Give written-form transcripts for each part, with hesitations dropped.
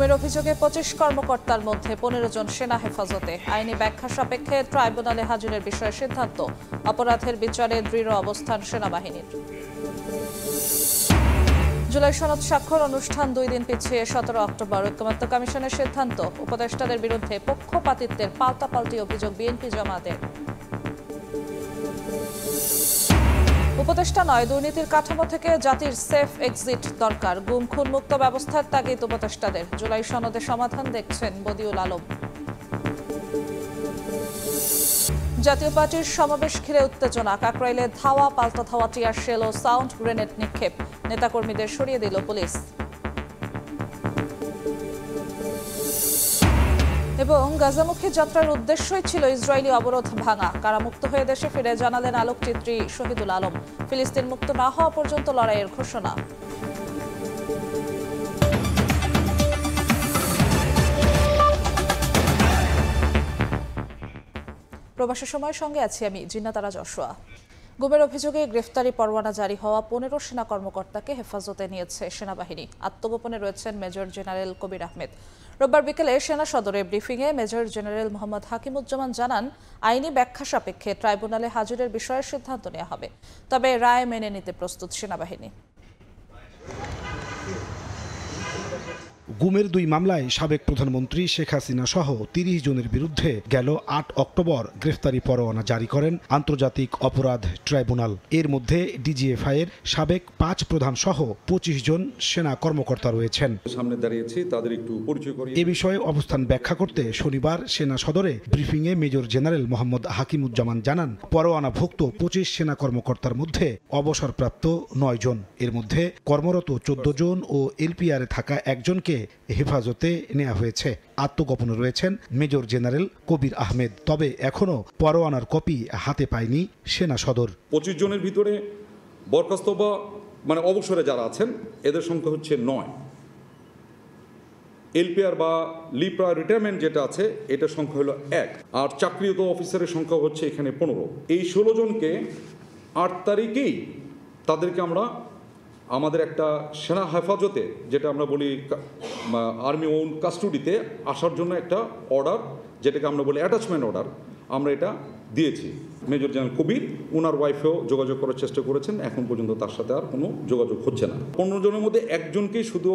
গুমের অভিযোগে ২৫ কর্মকর্তার মধ্যে ১৫ জন সেনা হেফাজতে। আইনি ব্যাখ্যা সাপেক্ষে ট্রাইব্যুনালে হাজিরের বিষয়ে সিদ্ধান্ত। অপরাধের বিচারে দৃঢ় অবস্থান সেনাবাহিনীর। জুলাই সনদ স্বাক্ষর অনুষ্ঠান ২ দিন পিছিয়ে ১৭ অক্টোবর। ঐকমত্য কমিশনের সিদ্ধান্ত, উপদেষ্টাদের বিরুদ্ধে পক্ষপাতিত্বের পাল্টাপাল্টি অভিযোগ বিএনপি জামায়াতের। উপদেষ্টা নয়, দুর্নীতির কাঠামো থেকে জাতির সেফ এক্সিট দরকার। গুম খুন মুক্ত ব্যবস্থার তাগিদ উপদেষ্টাদের। জুলাই সনদে সমাধান দেখছেন বদিউল আলম। জাতীয় পার্টির সমাবেশ ঘিরে উত্তেজনা। কাকরাইলে ধাওয়া পাল্টা ধাওয়া, টিয়ার শেল ও সাউন্ড গ্রেনেড নিক্ষেপ। নেতাকর্মীদের সরিয়ে দিল পুলিশ। এবং গাজামুখী যাত্রার উদ্দেশ্যই ছিল ইসরায়েলি অবরোধ ভাঙা। কারামুক্ত হয়ে দেশে ফিরে জানালেন আলোকচিত্রী শহীদুল আলম। ফিলিস্তিন মুক্ত না হওয়া পর্যন্ত লড়াইয়ের ঘোষণা। প্রবাসী সময়ের সঙ্গে আছি আমি জিন্নাতারা যশোয়া। গুমের অভিযোগে গ্রেফতারি পরোয়ানা জারি হওয়া ১৫ সেনা কর্মকর্তাকে হেফাজতে নিয়েছে সেনাবাহিনী। আত্মগোপনে রয়েছেন মেজর জেনারেল কবির আহমেদ। রোববার বিকেলে সেনা সদরে ব্রিফিংয়ে মেজর জেনারেল মোহাম্মদ হাকিমুজ্জামান জানান, আইনি ব্যাখ্যা সাপেক্ষে ট্রাইব্যুনালে হাজিরের বিষয়ে সিদ্ধান্ত নেওয়া হবে। তবে রায় মেনে নিতে প্রস্তুত সেনাবাহিনী। গুমের ২ মামলায় সাবেক প্রধানমন্ত্রী শেখ হাসিনা সহ ৩০ জনের বিরুদ্ধে গেল ৮ অক্টোবর গ্রেফতারি পরোয়ানা জারি করেন আন্তর্জাতিক অপরাধ ট্রাইব্যুনাল। এর মধ্যে ডিজিএফআই-এর সাবেক ৫ প্রধান সহ ২৫ জন সেনা কর্মকর্তা রয়েছেন। সামনে দাঁড়িয়েছি, তাদের একটু পরিচয় করি। এ বিষয়ে অবস্থান ব্যাখ্যা করতে শনিবার সেনা সদরে ব্রিফিংয়ে মেজর জেনারেল মোহাম্মদ হাকিমুজ্জামান জানান, পরোয়ানাভুক্ত ২৫ সেনা কর্মকর্তার মধ্যে অবসরপ্রাপ্ত ৯ জন। এর মধ্যে কর্মরত ১৪ জন ও এলপিআরে থাকা একজনকে হেফাজতে নেওয়া হয়েছে। আত্মগোপনে রয়েছেন মেজর জেনারেল কবির আহমেদ। তবে এখনো পরোয়ানার কপি হাতে পায়নি সেনা সদর। ২৫ জনের ভিতরে বরখাস্ত বা অবসরে যারা আছেন এদের সংখ্যা হচ্ছে ৯। এলপিআর বা লিপ্রা রিটায়ারমেন্ট যেটা আছে এটার সংখ্যা হলো ১। আর চাকরিরত অফিসারের সংখ্যা হচ্ছে এখানে ১৫। এই ১৬ জনকে ৮ তারিখেই তাদেরকে আমরা আমাদের একটা সেনা হেফাজতে, যেটা আমরা বলি আর্মি ওন কাস্টডিতে আসার জন্য একটা অর্ডার, যেটাকে আমরা বলি অ্যাটাচমেন্ট অর্ডার, আমরা এটা দিয়েছি। মেজর জেনারেল কবির ওনার ওয়াইফেও যোগাযোগ করার চেষ্টা করেছেন, এখন পর্যন্ত তার সাথে আর কোনো যোগাযোগ হচ্ছে না। ১৫ জনের মধ্যে একজনকেই শুধু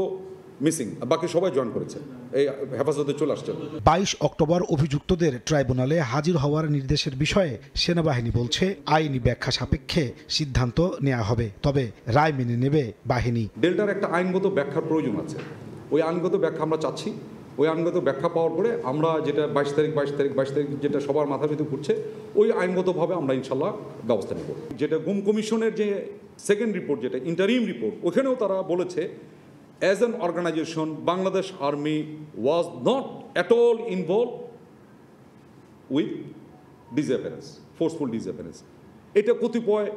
মিসিং, বাকি সবাই জয়েন করেছে, এই হেফাজতে চলে আসছে। ২২ অক্টোবর অভিযুক্তদের ট্রাইব্যুনালে হাজির হওয়ার নির্দেশের বিষয়ে সেনাবাহিনী বলছে, আইনি ব্যাখ্যা সাপেক্ষে সিদ্ধান্ত নেওয়া হবে। তবে রায় মেনে নেবে বাহিনী। ডেল্টার একটা আইনগত ব্যাখ্যার প্রয়োজন আছে, ওই আইনগত ব্যাখ্যা আমরা চাচ্ছি। ওই আইনগত ব্যাখ্যা পাওয়ার পরে আমরা যেটা ২২ তারিখ যেটা সবার মাথার ভিতরে ঘুরছে, ওই আইনগতভাবে আমরা ইনশাল্লাহ ব্যবস্থা নেব। যেটা গুম কমিশনের যে সেকেন্ড রিপোর্ট, যেটা ইন্টারিম রিপোর্ট, ওখানেও তারা বলেছে, as an organization, Bangladesh Army was not at all involved with disappearance, forceful disappearance. এটা কতিপয়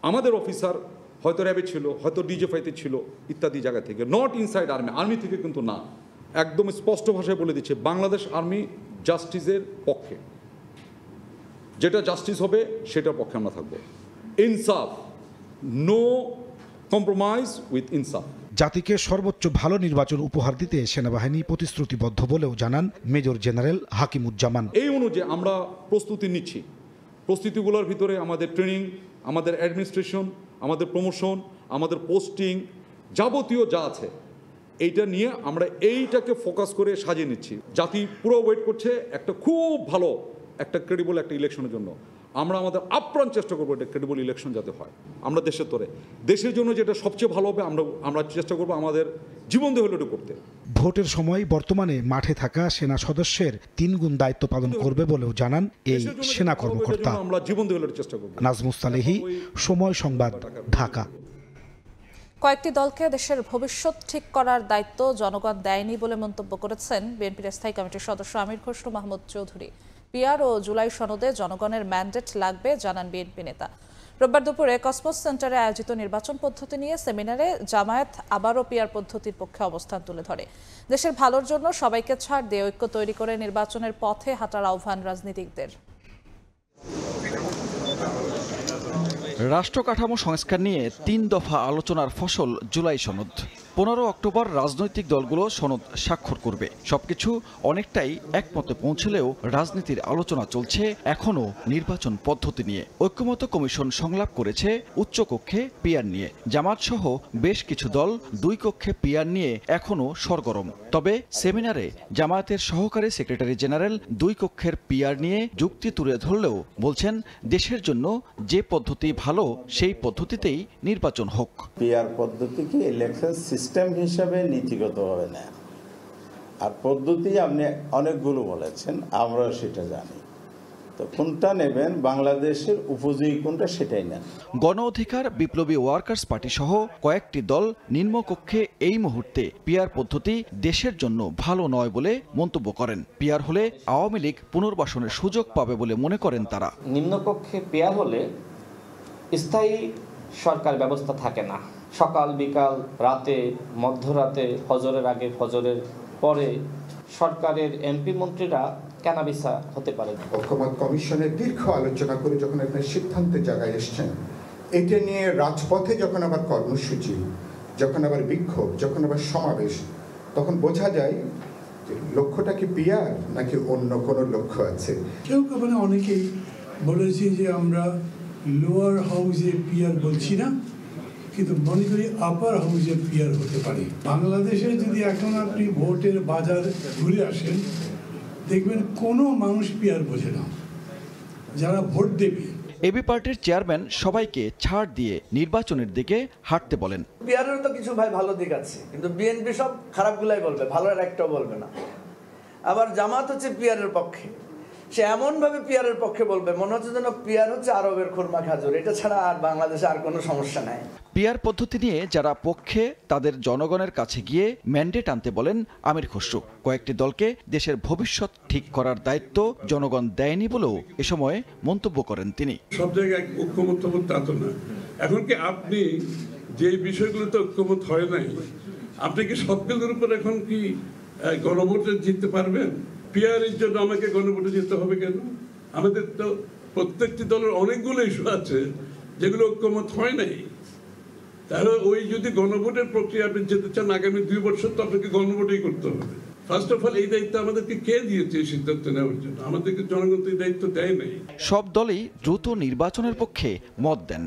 আমাদের অফিসার হয়তো র্যাবে ছিল, হয়তো ডিজিএফআইতে ছিল, ইত্যাদি জায়গা থেকে, নট ইনসাইড আর্মি থেকে কিন্তু না। একদম স্পষ্ট ভাষায় বলে দিচ্ছে, বাংলাদেশ আর্মি জাস্টিসের পক্ষে, যেটা জাস্টিস হবে সেটার পক্ষে আমরা থাকবো। ইনসাফ, নো কম্প্রোমাইজ উইথ ইনসাফ। জাতিকে সর্বোচ্চ ভালো নির্বাচন উপহার দিতে সেনাবাহিনী প্রতিশ্রুতিবদ্ধ বলেও জানান মেজর জেনারেল হাকিমুজ্জামান। এই অনুযায়ী আমরা প্রস্তুতি নিচ্ছি। প্রস্তুতিগুলোর ভিতরে আমাদের ট্রেনিং, আমাদের অ্যাডমিনিস্ট্রেশন, আমাদের প্রমোশন, আমাদের পোস্টিং, যাবতীয় যা আছে এইটা নিয়ে আমরা এইটাকে ফোকাস করে সাজিয়ে নিচ্ছি। জাতি পুরো ওয়েট করছে একটা খুব ভালো একটা ক্রেডিবল একটা ইলেকশনের জন্য। আমরা আমাদের আপ্রাণ চেষ্টা করবো এটা ক্রেডিবল ইলেকশন যাতে হয়। আমরা দেশের তরে, দেশের জন্য যেটা সবচেয়ে ভালো হবে আমরা চেষ্টা করবো আমাদের জীবন দিয়ে হলেও করতে। ভোটের সময় বর্তমানে মাঠে থাকা সেনা সদস্যের ৩ গুণ দায়িত্ব পালন করবে বলেও জানান এই সেনা কর্মকর্তা। আমরা জীবন দিয়ে হলেও চেষ্টা করবো। নাজমুস সালেহী, সময় সংবাদ, ঢাকা। কয়েকটি দলকে দেশের ভবিষ্যৎ ঠিক করার দায়িত্ব জনগণ দেয়নি বলে মন্তব্য করেছেন বিএনপির স্থায়ী কমিটির সদস্য আমির খসরু মাহমুদ চৌধুরী। পিআর ও জুলাই সনদে জনগণের ম্যান্ডেট লাগবে জানান বিএনপি নেতা। রোববার দুপুরে কসমোস সেন্টারে আয়োজিত নির্বাচন পদ্ধতি নিয়ে সেমিনারে জামায়াত আবারও পিআর পদ্ধতির পক্ষে অবস্থান তুলে ধরে। দেশের ভালোর জন্য সবাইকে ছাড় দিয়ে ঐক্য তৈরি করে নির্বাচনের পথে হাঁটার আহ্বান রাজনীতিকদের। রাষ্ট্র কাঠামো সংস্কার নিয়ে ৩ দফা আলোচনার ফসল জুলাই সনদ। 15 অক্টোবর রাজনৈতিক দলগুলো সনদ স্বাক্ষর করবে। সবকিছু অনেকটাই একমতে পৌঁছলেও রাজনীতির আলোচনা চলছে এখনও নির্বাচন পদ্ধতি নিয়ে। ঐক্যমত্য কমিশন সংলাপ করেছে উচ্চকক্ষে পিআর নিয়ে। জামাত সহ বেশ কিছু দল দুই কক্ষে পিআর নিয়ে এখনও সরগরম। তবে সেমিনারে জামায়াতের সহকারী সেক্রেটারি জেনারেল দুই কক্ষের পিআর নিয়ে যুক্তি তুলে ধরলেও বলছেন দেশের জন্য যে পদ্ধতি ভালো সেই পদ্ধতিতেই নির্বাচন হোক। পিআর পদ্ধতিকে ইলেকশন সিস্টেম হিসাবে নীতিগতভাবে নেয়, আর পদ্ধতি আপনি অনেকগুলো বলেছেন, আমরাও সেটা জানি। তো কোনটা নেবেন, বাংলাদেশের উপযোগী কোনটা সেটাই নেন। গণ অধিকার বিপ্লবী ওয়ার্কার্স পার্টি সহ কয়েকটি দল নিম্নকক্ষে এই মুহূর্তে পিআর পদ্ধতি দেশের জন্য ভালো নয় বলে মন্তব্য করেন। পিআর হলে আওয়ামী লীগ পুনর্বাসনের সুযোগ পাবে বলে মনে করেন তারা। নিম্নকক্ষে পিআর হলে স্থায়ী সরকার ব্যবস্থা থাকে না। সকাল বিকাল রাতে মধ্যরাতে ফজরের আগে ফজরের পরে সরকারের এমপি মন্ত্রীরা কেনাবেচা হতে পারে। ঐক্যমত্য কমিশনের দীর্ঘ আলোচনা করে যখন আপনার সিদ্ধান্তের জায়গায় এসছেন, এটা নিয়ে রাজপথে যখন আবার কর্মসূচি, যখন আবার বিক্ষোভ, যখন আবার সমাবেশ, তখন বোঝা যায় যে লক্ষ্যটা কি পিআর নাকি অন্য কোনো লক্ষ্য আছে। কেউ কেউ অনেকেই বলেছে যে আমরা লোয়ার হাউসে পিআর বলছি না, কিন্তু মনে করি আপার হাউসে পিআর হতে পারে। বাংলাদেশে যদি এখন আপনি ভোটের বাজার ঘুরে আসেন, দেখবেন কোনো মানুষ পিআর বোঝে না যারা ভোট দেবে। এবি পার্টির চেয়ারম্যান সবাইকে ছাড় দিয়ে নির্বাচনের দিকে হাঁটতে বলেন। পিআরের তো কিছু ভালো দিক আছে, কিন্তু বিএনপি সব খারাপগুলাই বলবে, ভালোর একটাও বলবে না। আবার জামাত হচ্ছে পিআরের পক্ষে, সে এমনভাবে পিআরের পক্ষে বলবে মনে হচ্ছে যেন পিআর হচ্ছে আরবের খুরমা খাজুর, এটা ছাড়া আর বাংলাদেশে আর কোনো সমস্যা নাই। পিআর পদ্ধতি নিয়ে যারা পক্ষে তাদের জনগণের কাছে গিয়ে ম্যান্ডেট আনতে বলেন আমির খসরু। কয়েকটি দলকে দেশের ভবিষ্যৎ ঠিক করার দায়িত্ব জনগণ দেয়নি বলেও এ সময় মন্তব্য করেন তিনি। সব জায়গায় ঐক্যমত তা তো না। এখন কি আপনি যে বিষয়গুলোতে ঐক্যমত হয় নাই, আপনি কি সবগুলোর উপর এখন কি গণভোটে জিততে পারবেন? পিআরের জন্য আমাকে গণভোটে যেতে হবে কেন? আমাদের তো প্রত্যেকটি দলের অনেকগুলো ইস্যু আছে যেগুলো ঐক্যমত হয় নাই। তাহলে ওই যদি গণভোটের প্রক্রিয়া আপনি যেতে চান আগামী 2 বছর, তো আপনাকে গণভোটই করতে হবে। ফার্স্ট অফ অল এই দায়িত্ব আমাদেরকে কে দিয়েছে এই সিদ্ধান্ত নেওয়ার জন্য? আমাদেরকে জনগণ তো এই দায়িত্ব দেয় নাই। সব দলই দ্রুত নির্বাচনের পক্ষে মত দেন।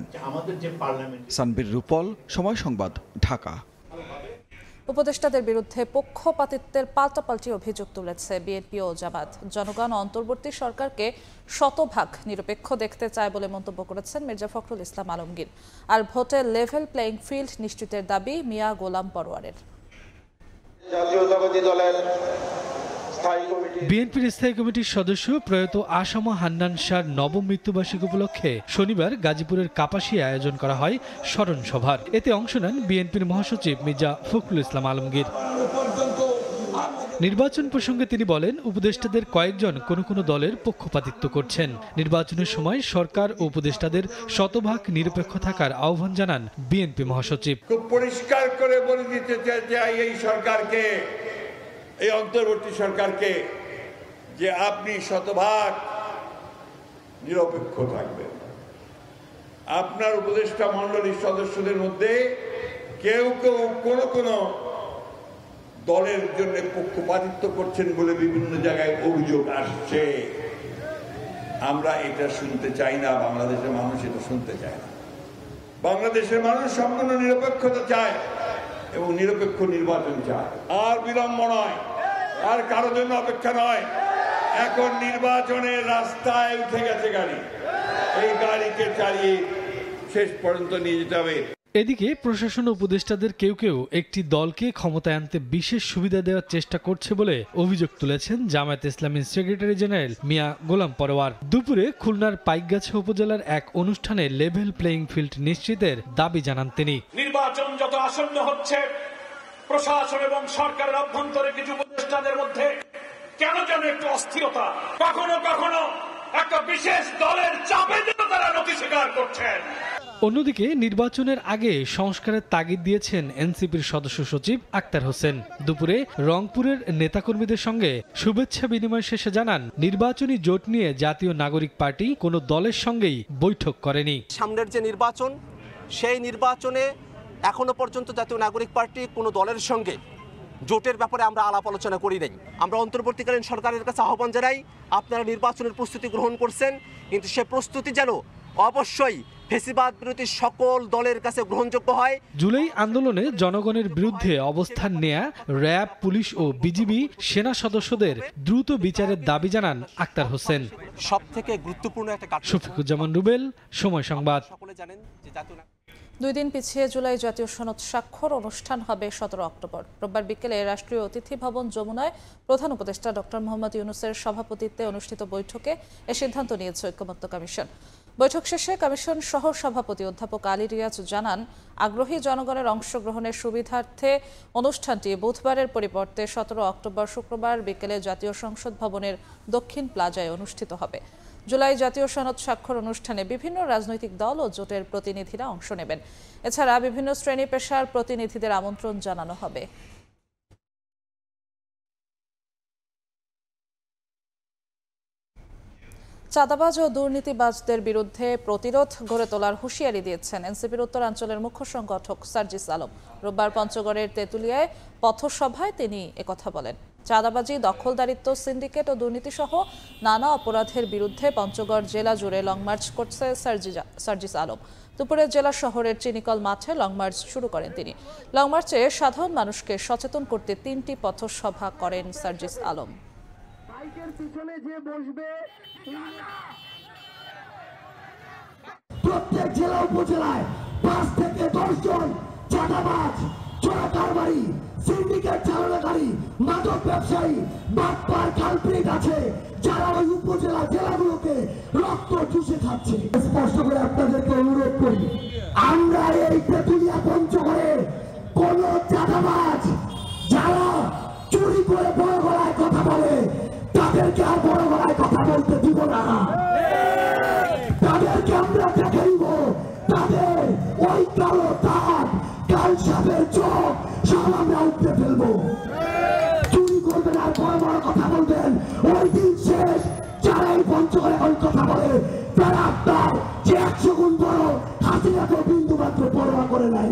সানবীর রূপল, সময় সংবাদ, ঢাকা। উপদেষ্টাদের বিরুদ্ধে পক্ষপাতিত্বের পাল্টাপাল্টি অভিযোগ তুলেছে বিএনপি ও জামাত। জনগণ অন্তর্বর্তী সরকারকে শতভাগ নিরপেক্ষ দেখতে চায় বলে মন্তব্য করেছেন মির্জা ফখরুল ইসলাম আলমগীর। আর ভোটে লেভেল প্লেইং ফিল্ড নিশ্চিতের দাবি মিয়া গোলাম পরোয়ারের। বিএনপির স্থায়ী কমিটির সদস্য প্রয়াত আসামা হান্নান শাহর নবম মৃত্যুবার্ষিকী উপলক্ষে শনিবার গাজীপুরের কাপাসিয়ায় আয়োজন করা হয় স্মরণ সভার। এতে অংশ নেন বিএনপির মহাসচিব মির্জা ফখরুল ইসলাম আলমগীর। নির্বাচন প্রসঙ্গে তিনি বলেন, উপদেষ্টাদের কয়েকজন কোনো দলের পক্ষপাতিত্ব করছেন। নির্বাচনের সময় সরকার ও উপদেষ্টাদের শতভাগ নিরপেক্ষ থাকার আহ্বান জানান বিএনপি মহাসচিব। খুব পরিষ্কার করে বলে দিতে চাই এই সরকারকে, এই অন্তর্বর্তী সরকারকে, যে আপনি শতভাগ নিরপেক্ষ থাকবেন। আপনার উপদেষ্টা মণ্ডলীর সদস্যদের মধ্যে কেউ কোনো দলের জন্য পক্ষপাতিত্ব করছেন বলে বিভিন্ন জায়গায় অভিযোগ আসছে। আমরা এটা শুনতে চাই না, বাংলাদেশের মানুষ এটা শুনতে চায় না। বাংলাদেশের মানুষ সম্পূর্ণ নিরপেক্ষতা চায় এবং নিরপেক্ষ নির্বাচন চায়। আর বিলম্ব নয়, আর কারোর জন্য অপেক্ষা নয়। এখন নির্বাচনের রাস্তায় উঠে গেছে গাড়ি, এই গাড়িকে চালিয়ে শেষ পর্যন্ত নিয়ে যেতে হবে। এদিকে প্রশাসন উপদেষ্টাদের কেউ একটি দলকে ক্ষমতায় আনতে বিশেষ সুবিধা দেওয়ার চেষ্টা করছে বলে অভিযোগ তুলেছেন জামায়াত ইসলামীর সেক্রেটারি জেনারেল মিয়া গোলাম পরোয়ার। দুপুরে খুলনার পাইকগাছা উপজেলার এক অনুষ্ঠানে লেভেল প্লেইং ফিল্ড নিশ্চিতের দাবি জানান তিনি। নির্বাচন যত আসন্ন হচ্ছে, প্রশাসন এবং সরকারের অভ্যন্তরে কিছু উপদেষ্টাদের মধ্যে কেন যেন একটু অস্থিরতা, কখনো একটা বিশেষ দলের চাপে যেন তারা নথি স্বীকার করছেন। অন্যদিকে নির্বাচনের আগে সংস্কারের তাগিদ দিয়েছেন এনসিপির সদস্য সচিব আক্তার হোসেন। দুপুরে রংপুরের নেতাকর্মীদের সঙ্গে শুভেচ্ছা বিনিময় শেষে জানান, নির্বাচনী জোট নিয়ে জাতীয় নাগরিক পার্টি কোনো দলের সঙ্গেই বৈঠক করেনি। সামনের যে নির্বাচন, সেই নির্বাচনে এখনো পর্যন্ত জাতীয় নাগরিক পার্টি কোনো দলের সঙ্গে জোটের ব্যাপারে আমরা আলাপ আলোচনা করি নাই। আমরা অন্তর্বর্তীকালীন সরকারের কাছে আহ্বান জানাই, আপনারা নির্বাচনের প্রস্তুতি গ্রহণ করছেন, কিন্তু সে প্রস্তুতি যেন অবশ্যই ফেসিবাদ বিরোধী সকল দলের কাছে গ্রহণযোগ্য হয়। জুলাই আন্দোলনে জনগণের বিরুদ্ধে অবস্থান নেয়া র্যাব, পুলিশ ও বিজিবি সেনা সদস্যদের দ্রুত বিচারের দাবি জানান আক্তার হোসেন। সবথেকে গুরুত্বপূর্ণ একটা শফিকুজ্জামান রুবেল, সময় সংবাদ। সকলে জানেন যে জাতীয় 2 দিন পিছিয়ে জুলাই জাতীয় সনদ স্বাক্ষর অনুষ্ঠান হবে 17 অক্টোবর। রোববার বিকেলে রাষ্ট্রীয় অতিথি ভবন যমুনায় প্রধান উপদেষ্টা ডক্টর মোহাম্মদ ইউনূসের সভাপতিত্বে অনুষ্ঠিত বৈঠকে এ সিদ্ধান্ত নিয়েছে ঐকমত্য কমিশন। বৈঠক শেষে কমিশন সহ সভাপতি অধ্যাপক আলী রিয়াজ জানান, আগ্রহী জনগণের অংশগ্রহণের সুবিধার্থে অনুষ্ঠানটি বুধবারের পরিবর্তে 17 অক্টোবর শুক্রবার বিকেলে জাতীয় সংসদ ভবনের দক্ষিণ প্লাজায় অনুষ্ঠিত হবে। জুলাই জাতীয় সনদ স্বাক্ষর অনুষ্ঠানে বিভিন্ন রাজনৈতিক দল ও জোটের প্রতিনিধিরা অংশ নেবেন। এছাড়া বিভিন্ন শ্রেণী পেশার প্রতিনিধিদের আমন্ত্রণ জানানো হবে। চাঁদাবাজ ও দুর্নীতিবাজদের বিরুদ্ধে প্রতিরোধ গড়ে তোলার হুঁশিয়ারি দিয়েছেন এনসিপির উত্তরাঞ্চলের মুখ্য সংগঠক সার্জিস আলম। রোববার পঞ্চগড়ের তেঁতুলিয়ায় পথসভায় তিনি একথা বলেন। চাঁদাবাজি, দখলদারিত্ব, সিন্ডিকেট ও দুর্নীতিসহ নানা অপরাধের বিরুদ্ধে পঞ্চগড় জেলা জুড়ে লংমার্চ করছে সার্জিস আলম। দুপুরে জেলা শহরের চিনিকল মাঠে লংমার্চ শুরু করেন তিনি। লংমার্চে সাধারণ মানুষকে সচেতন করতে 3টি পথসভা করেন সার্জিস আলম। প্রত্যেক জেলা উপজেলায় 5 থেকে 10 জন চাঁদাবাজ, চোরা কারবারি, সিন্ডিকেট চালনাকারী, মাদক ব্যবসায়ী, বাটপার, কালপ্রিট আছে, যারা ওই উপজেলা জেলাগুলোকে রক্ত চুষে খাচ্ছে। স্পষ্ট করে আপনাদেরকে অনুরোধ করি, আমরা এই তেঁতুলিয়া পঞ্চগড়ে কোন চাঁদাবাজ যারা চুরি করে বড় গলায় কথা বলে তাদেরকে আর বড় গলায় কথা বলতে দিব না। তাদেরকে আমরা দেখে নিব, তাদের ওই কালো দাগ, কাল সাপের চোখ সব আমরা উঠতে ফেলবো। চুরি করবেন আর বড় বড় কথা বলবেন, ওই দিন শেষ। যারা এই পঞ্চগড়ে এখন কথা বলে তারা আপনার যে 100 গুণ বড় হাসিনাকে বিন্দু মাত্র পরোয়া করে নাই।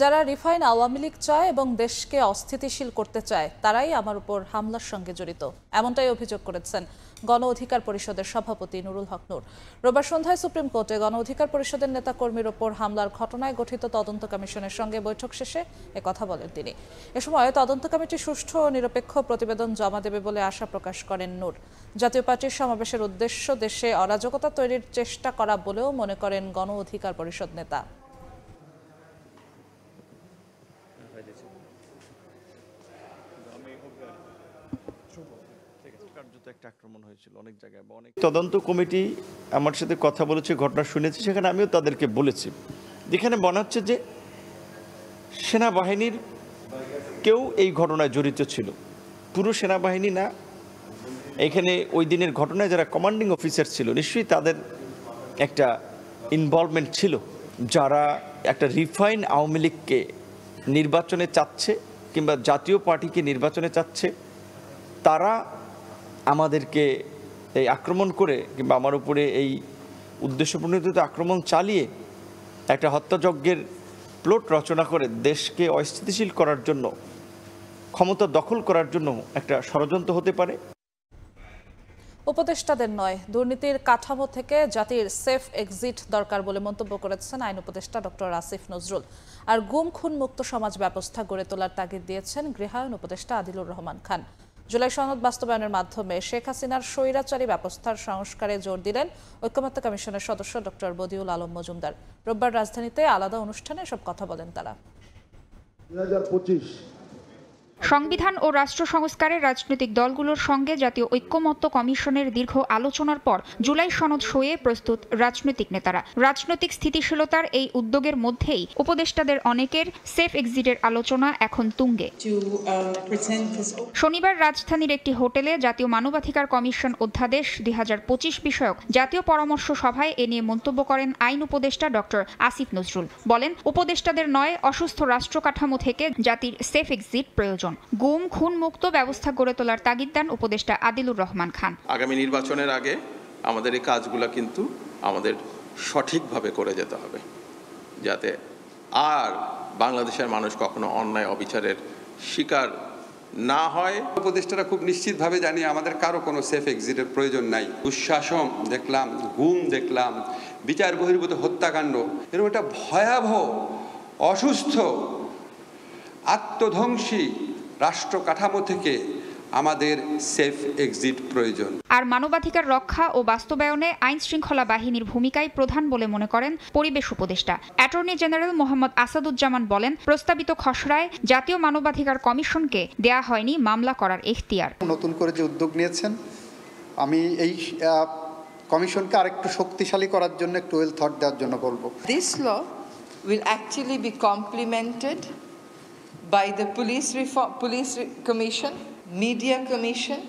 যারা রিফাইন আওয়ামী লীগ চায় এবং দেশকে অস্থিতিশীল করতে চায় তারাই আমার উপর হামলার সঙ্গে জড়িত, এমনটাই অভিযোগ করেছেন গণ অধিকার পরিষদের সভাপতি নুরুল হক নূর। রোববার সন্ধ্যায় সুপ্রিম কোর্টে গণ অধিকার পরিষদের নেতাকর্মীর ওপর হামলার ঘটনায় গঠিত তদন্ত কমিশনের সঙ্গে বৈঠক শেষে একথা বলেন তিনি। এ সময় তদন্ত কমিটি সুষ্ঠু ও নিরপেক্ষ প্রতিবেদন জমা দেবে বলে আশা প্রকাশ করেন নূর। জাতীয় পার্টির সমাবেশের উদ্দেশ্য দেশে অরাজকতা তৈরির চেষ্টা করা বলেও মনে করেন গণ অধিকার পরিষদ নেতা। তদন্ত কমিটি আমার সাথে কথা বলেছে, ঘটনা শুনেছি, সেখানে আমিও তাদেরকে বলেছি, যেখানে মনে হচ্ছে যে সেনাবাহিনীর কেউ এই ঘটনায় জড়িত ছিল। পুরো সেনাবাহিনী না, এখানে ওই দিনের ঘটনায় যারা কমান্ডিং অফিসার ছিল নিশ্চয়ই তাদের একটা ইনভলভমেন্ট ছিল। যারা একটা রিফাইন আওয়ামী লীগকে নির্বাচনে চাচ্ছে কিংবা জাতীয় পার্টিকে নির্বাচনে চাচ্ছে, তারা আমাদেরকে এই আক্রমণ করে কিংবা আমার উপরে এই উদ্দেশ্যপ্রণোদিত আক্রমণ চালিয়ে একটা হত্যাযজ্ঞের প্লট রচনা করে দেশকে অস্থিতিশীল করার জন্য, ক্ষমতা দখল করার জন্য একটা ষড়যন্ত্র হতে পারে। উপদেষ্টাদের নয়, দুর্নীতির কাঠামো থেকে জাতির সেফ এক্সিট দরকার বলে মন্তব্য করেছেন আইন উপদেষ্টা ডক্টর আসিফ নজরুল। আর গুম খুন মুক্ত সমাজ ব্যবস্থা গড়ে তোলার তাগিদ দিয়েছেন গৃহায়ন উপদেষ্টা আদিলুর রহমান খান। জুলাই সনদ বাস্তবায়নের মাধ্যমে শেখ হাসিনার স্বৈরাচারী ব্যবস্থার সংস্কারে জোর দিলেন ঐকমত্য কমিশনের সদস্য ডক্টর বদিউল আলম মজুমদার। রোববার রাজধানীতে আলাদা অনুষ্ঠানে সব কথা বলেন তারা। 2025 সংবিধান ও রাষ্ট্র সংস্কারে রাজনৈতিক দলগুলোর সঙ্গে জাতীয় ঐক্যমত্য কমিশনের দীর্ঘ আলোচনার পর জুলাই সনদ সইয়ে প্রস্তুত রাজনৈতিক নেতারা। রাজনৈতিক স্থিতিশীলতার এই উদ্যোগের মধ্যেই উপদেষ্টাদের অনেকের সেফ এক্সিটের আলোচনা এখন তুঙ্গে। শনিবার রাজধানীর একটি হোটেলে জাতীয় মানবাধিকার কমিশন অধ্যাদেশ 2025 বিষয়ক জাতীয় পরামর্শ সভায় এ নিয়ে মন্তব্য করেন আইন উপদেষ্টা ডক্টর আসিফ নজরুল। বলেন, উপদেষ্টাদের নয়, অসুস্থ রাষ্ট্র কাঠামো থেকে জাতির সেফ এক্সিট প্রয়োজন। গুম খুন মুক্ত ব্যবস্থা গড়ে তোলার তাগিদ দেন উপদেষ্টা আদিলুর রহমান খান। আগামী নির্বাচনের আগে আমাদের এই কাজগুলো কিন্তু আমাদের সঠিকভাবে করে যেতে হবে, যাতে আর বাংলাদেশের মানুষ কখনো অন্যায় অবিচারের শিকার না হয়। উপদেষ্টারা খুব নিশ্চিতভাবে জানি আমাদের কারো কোনো সেফ এক্সিটের প্রয়োজন নাই। দুঃশাসন দেখলাম, গুম দেখলাম, বিচার বহির্ভূত হত্যাকাণ্ড, এরকম একটা ভয়াবহ, অসুস্থ, আত্মধ্বংসী রাষ্ট্র কাঠামো থেকে আমাদের সেফ এক্সিট প্রয়োজন। আর মানবাধিকার রক্ষা ও বাস্তবায়নে আইন শৃঙ্খলা বাহিনীর ভূমিকাই প্রধান বলে মনে করেন পরিবেশ উপদেষ্টা। অ্যাটর্নি জেনারেল মোহাম্মদ আসাদুজ্জামান বলেন, প্রস্তাবিত খসড়ায় জাতীয় মানবাধিকার কমিশনকে দেয়া হয়নি মামলা করার এখতিয়ার। নতুন করে যে উদ্যোগ নিয়েছেন, আমি এই কমিশনকে আরেকটু শক্তিশালী করার জন্য একটু ওয়েল থট দেওয়ার জন্য বলবো। This law will actually be complemented by the police commission, media commission,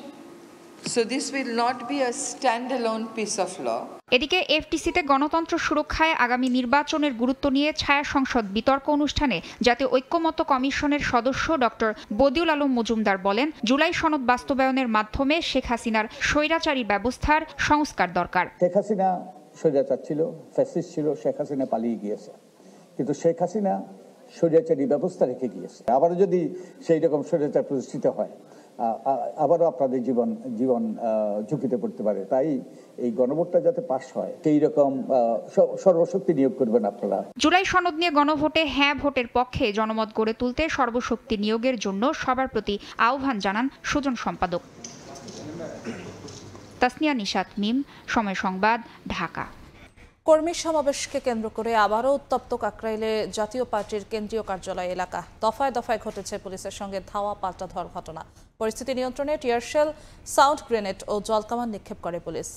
so this will not be a standalone piece of law. এদিকে এফটিসিতে গণতন্ত্র সুরক্ষায় আগামী নির্বাচনের গুরুত্ব নিয়ে ছায়া সংসদ বিতর্ক অনুষ্ঠানে জাতীয় ঐক্যমত্য কমিশনের সদস্য ডক্টর বদিউল আলম মজুমদার বলেন, জুলাই সনদ বাস্তবায়নের মাধ্যমে শেখ হাসিনার স্বৈরাচারী ব্যবস্থার সংস্কার দরকার। শেখ হাসিনা স্বৈরাচার ছিল, ফ্যাসিস্ট ছিল, শেখ হাসিনা পালিয়ে গিয়েছে, কিন্তু শেখ হাসিনা স্বৈরাচারী ব্যবস্থা রেখে গিয়েছে। আবারও যদি সেই রকম স্বৈরাচার প্রতিষ্ঠিত হয়, আবারও আপনাদের জীবন ঝুঁকিতে পড়তে পারে। তাই এই গণভোটটা যাতে পাস হয় সেই রকম সর্বশক্তি নিয়োগ করবেন আপনারা। জুলাই সনদ নিয়ে গণভোটে হ্যাঁ ভোটের পক্ষে জনমত গড়ে তুলতে সর্বশক্তি নিয়োগের জন্য সবার প্রতি আহ্বান জানান সুজন সম্পাদক। তাসনিয়া নিশাত মিম, সময় সংবাদ, ঢাকা। কর্মী সমাবেশকে কেন্দ্র করে আবারও উত্তপ্ত কাকরাইলে জাতীয় পার্টির কেন্দ্রীয় কার্যালয় এলাকা। দফায় দফায় ঘটেছে পুলিশের সঙ্গে ধাওয়া পাল্টা ধর ঘটনা। পরিস্থিতি নিয়ন্ত্রণে টিয়ারশেল, সাউন্ড গ্রেনেড ও জলকামান নিক্ষেপ করে পুলিশ।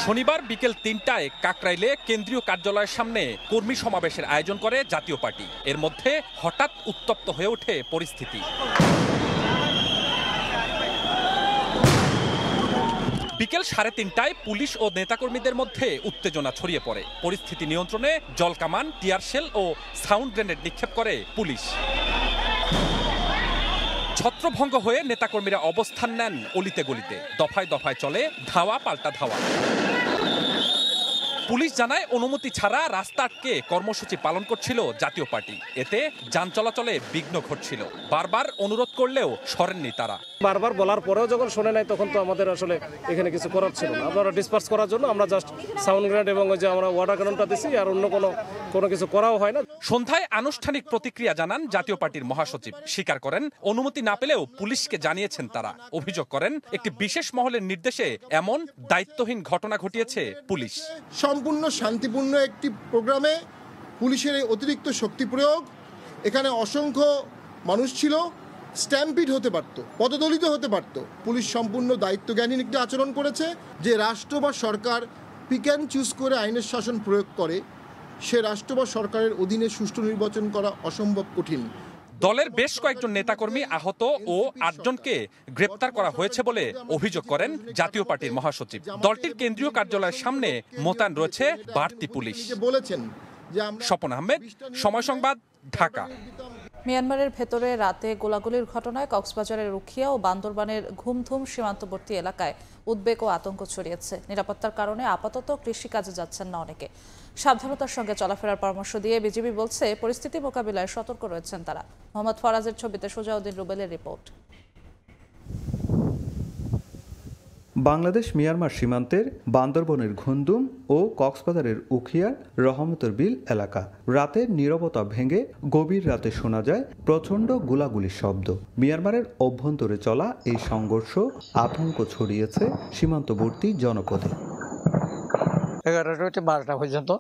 শনিবার বিকেল ৩টায় কাকরাইলে কেন্দ্রীয় কার্যালয়ের সামনে কর্মী সমাবেশের আয়োজন করে জাতীয় পার্টি। এর মধ্যে হঠাৎ উত্তপ্ত হয়ে ওঠে পরিস্থিতি। বিকেল ৩:৩০টায় পুলিশ ও নেতাকর্মীদের মধ্যে উত্তেজনা ছড়িয়ে পড়ে। পরিস্থিতি নিয়ন্ত্রণে জলকামান, টিয়ারশেল ও সাউন্ড গ্রেনেড নিক্ষেপ করে পুলিশ। ছত্রভঙ্গ হয়ে নেতাকর্মীরা অবস্থান নেন অলিতে গলিতে। দফায় দফায় চলে ধাওয়া পাল্টা ধাওয়া। পুলিশ জানায়, অনুমতি ছাড়া রাস্তা আটকে কর্মসূচি পালন করছিল জাতীয় পার্টি। এতে যান চলাচলে বিঘ্ন ঘটছিল। বারবার অনুরোধ করলেও সরেননি তারা। বারবার বলার পরেও যখন শোনে নাই, তখন তো আমাদের আসলে এখানে কিছু করার ছিল না। আপনারা ডিসপার্স করার জন্য আমরা জাস্ট সাউন্ড গ্রেনেড এবং ওই যে আমরা ওয়াটার ক্যাননটা দিছি, আর অন্য কোনো কিছু করাও হয় না। সন্ধ্যায় আনুষ্ঠানিক প্রতিক্রিয়া জানান জাতীয় পার্টির মহাসচিব। স্বীকার করেন, অনুমতি না পেলেও পুলিশকে জানিয়েছেন তারা। অভিযোগ করেন, একটি বিশেষ মহলের নির্দেশে এমন দায়িত্বহীন ঘটনা ঘটিয়েছে পুলিশ। সম্পূর্ণ শান্তিপূর্ণ একটি প্রোগ্রামে পুলিশের এই অতিরিক্ত শক্তি প্রয়োগ, এখানে অসংখ্য মানুষ ছিল, স্ট্যাম্পিড হতে পারত, পদদলিত হতে পারত। পুলিশ সম্পূর্ণ দায়িত্বজ্ঞানহীন একটি আচরণ করেছে। যে রাষ্ট্র বা সরকার পিক অ্যান্ড চুজ করে আইনের শাসন প্রয়োগ করে, সে রাষ্ট্র বা সরকারের অধীনে সুষ্ঠু নির্বাচন করা অসম্ভব কঠিন। দলের বেশ কয়েকজন নেতাকর্মী আহত ও ৮ জনকে গ্রেপ্তার করা হয়েছে বলে অভিযোগ করেন জাতীয় পার্টির মহাসচিব। দলটির কেন্দ্রীয় কার্যালয়ের সামনে মোতায়েন রয়েছে বাড়তি পুলিশ। স্বপন আহমেদ, সময় সংবাদ, ঢাকা। মিয়ানমারের ভেতরে রাতে গোলাগুলির ঘটনায় কক্সবাজারের রুখিয়া ও বান্দরবানের ঘুমধুম সীমান্তবর্তী এলাকায় উদ্বেগ ও আতঙ্ক ছড়িয়েছে। নিরাপত্তার কারণে আপাতত কৃষিকাজে যাচ্ছেন না অনেকে। সাবধানতার সঙ্গে চলাফেরার পরামর্শ দিয়ে বিজিবি বলছে, পরিস্থিতি মোকাবিলায় সতর্ক রয়েছেন তারা। মোহাম্মদ ফরাজের ছবিতে সোজাউদ্দিন রুবেলের রিপোর্ট। বাংলাদেশ মিয়ানমার সীমান্তের বান্দরবনের ঘুমধুম ও কক্সবাজারের উখিয়ার রহমতের বিল এলাকা। রাতের নীরবতা ভেঙে গভীর রাতে শোনা যায় প্রচণ্ড গোলাগুলির শব্দ। মিয়ানমারের অভ্যন্তরে চলা এই সংঘর্ষ আতঙ্ক ছড়িয়েছে সীমান্তবর্তী জনপদে। 11টা থেকে 12টা পর্যন্ত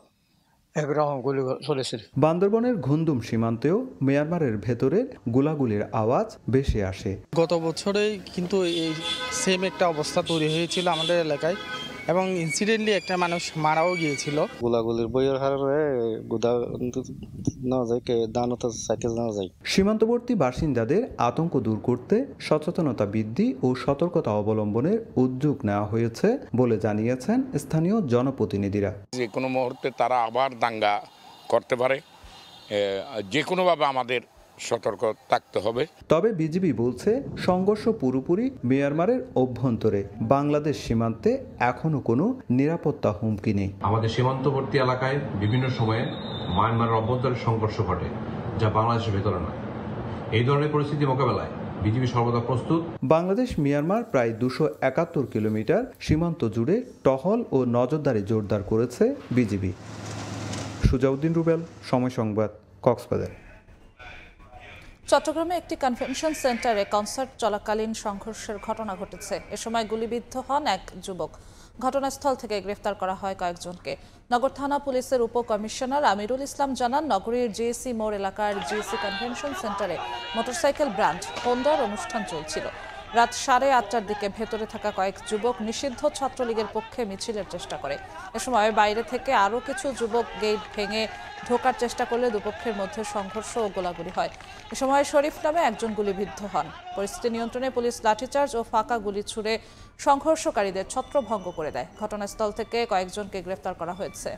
একরকম গুলি চলেছিল। বান্দরবনের ঘুমধুম সীমান্তেও মিয়ানমারের ভেতরে গোলাগুলির আওয়াজ ভেসে আসে। গত বছরেই কিন্তু এই সেম একটা অবস্থা তৈরি হয়েছিল আমাদের এলাকায়, এবং ইনসিডেন্টলি একটা মানুষ মারাও গিয়েছিল। গোলাগুলির বইয়ের হারে গোদা না যায়, দানতা সাইকেল না যায়। সীমান্তবর্তী বাসিন্দাদের আতঙ্ক দূর করতে সচেতনতা বৃদ্ধি ও সতর্কতা অবলম্বনের উদ্যোগ নেওয়া হয়েছে বলে জানিয়েছেন স্থানীয় জনপ্রতিনিধিরা। যে কোনো মুহূর্তে তারা আবার দাঙ্গা করতে পারে, যে কোনোভাবে আমাদের সতর্ক থাকতে হবে। তবে বিজিবি বলছে সংঘর্ষ পুরোপুরি মিয়ানমারের অভ্যন্তরে, বাংলাদেশ সীমান্তে এখনো কোনো নিরাপত্তা হুমকি নেই। আমাদের সীমান্তবর্তী এলাকায় বিভিন্ন সময়ে মায়ানমারের অভ্যন্তরে সংঘর্ষ ঘটে, যা বাংলাদেশের ভেতরে নয়। এই ধরনের পরিস্থিতি মোকাবেলায় বিজিবি সর্বদা প্রস্তুত। বাংলাদেশ মিয়ানমার প্রায় 271 কিলোমিটার সীমান্ত জুড়ে টহল ও নজরদারি জোরদার করেছে বিজিবি। সুজাউদ্দিন রুবেল, সময় সংবাদ, কক্সবাজার। চট্টগ্রামে একটি কনভেনশন সেন্টারে কনসার্ট চলাকালীন সংঘর্ষের ঘটনা ঘটেছে। এ সময় গুলিবিদ্ধ হন এক যুবক। ঘটনাস্থল থেকে গ্রেফতার করা হয় কয়েকজনকে। নগর থানা পুলিশের উপকমিশনার আমিরুল ইসলাম জানান, নগরীর জিএসি মোড় এলাকার জিএসি কনভেনশন সেন্টারে মোটরসাইকেল ব্র্যান্ড হোন্ডার অনুষ্ঠান চলছিল। রাত 8:30টার দিকে ভেতরে থাকা কয়েক যুবক নিষিদ্ধ ছাত্রলীগের পক্ষে মিছিলের চেষ্টা করে। এ সময় বাইরে থেকে আরও কিছু যুবক গেট ভেঙে ঢোকার চেষ্টা করলে দুপক্ষের মধ্যে সংঘর্ষ ও গোলাগুলি হয়। এ সময় শরীফ নামে একজন গুলিবিদ্ধ হন। পরিস্থিতি নিয়ন্ত্রণে পুলিশ লাঠিচার্জ ও ফাঁকা গুলি ছুড়ে সংঘর্ষকারীদের ছত্রভঙ্গ করে দেয়। ঘটনাস্থল থেকে কয়েকজনকে গ্রেফতার করা হয়েছে।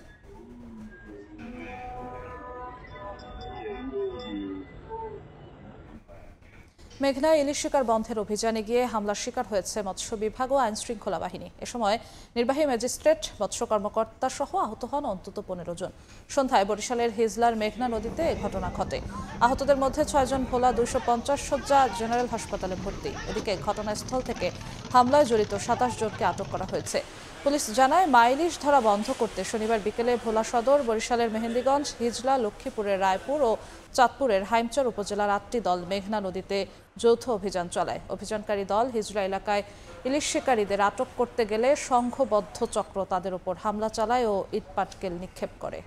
মেঘনায় ইলিশ শিকার বন্ধের অভিযানে গিয়ে হামলার শিকার হয়েছে মৎস্য বিভাগ ও আইন শৃঙ্খলা বাহিনী। এ সময় নির্বাহী ম্যাজিস্ট্রেট, মৎস্য কর্মকর্তা সহ আহত হন অন্তত 15 জন। সন্ধ্যায় বরিশালের হিজলার মেঘনা নদীতে এ ঘটনা ঘটে। আহতদের মধ্যে 6 জন ভোলা 250 শয্যা জেনারেল হাসপাতালে ভর্তি। এদিকে ঘটনাস্থল থেকে হামলায় জড়িত 27 জনকে আটক করা হয়েছে। পুলিশ জানায়, মাইলিশ ধরা বন্ধ করতে শনিবার বিকেলে ভোলা সদর, বরিশালের মেহেন্দিগঞ্জ, হিজলা, লক্ষ্মীপুরের রায়পুর ও চাঁদপুরের হাইমচর উপজেলার 8টি দল মেঘনা নদীতে যৌথ অভিযান চালায়। অভিযানকারী দল হিজলা এলাকায় ইলিশ শিকারীদের আটক করতে গেলে সংঘবদ্ধ চক্র তাদের উপর হামলা চালায় ও ইটপাটকেল নিক্ষেপ করে।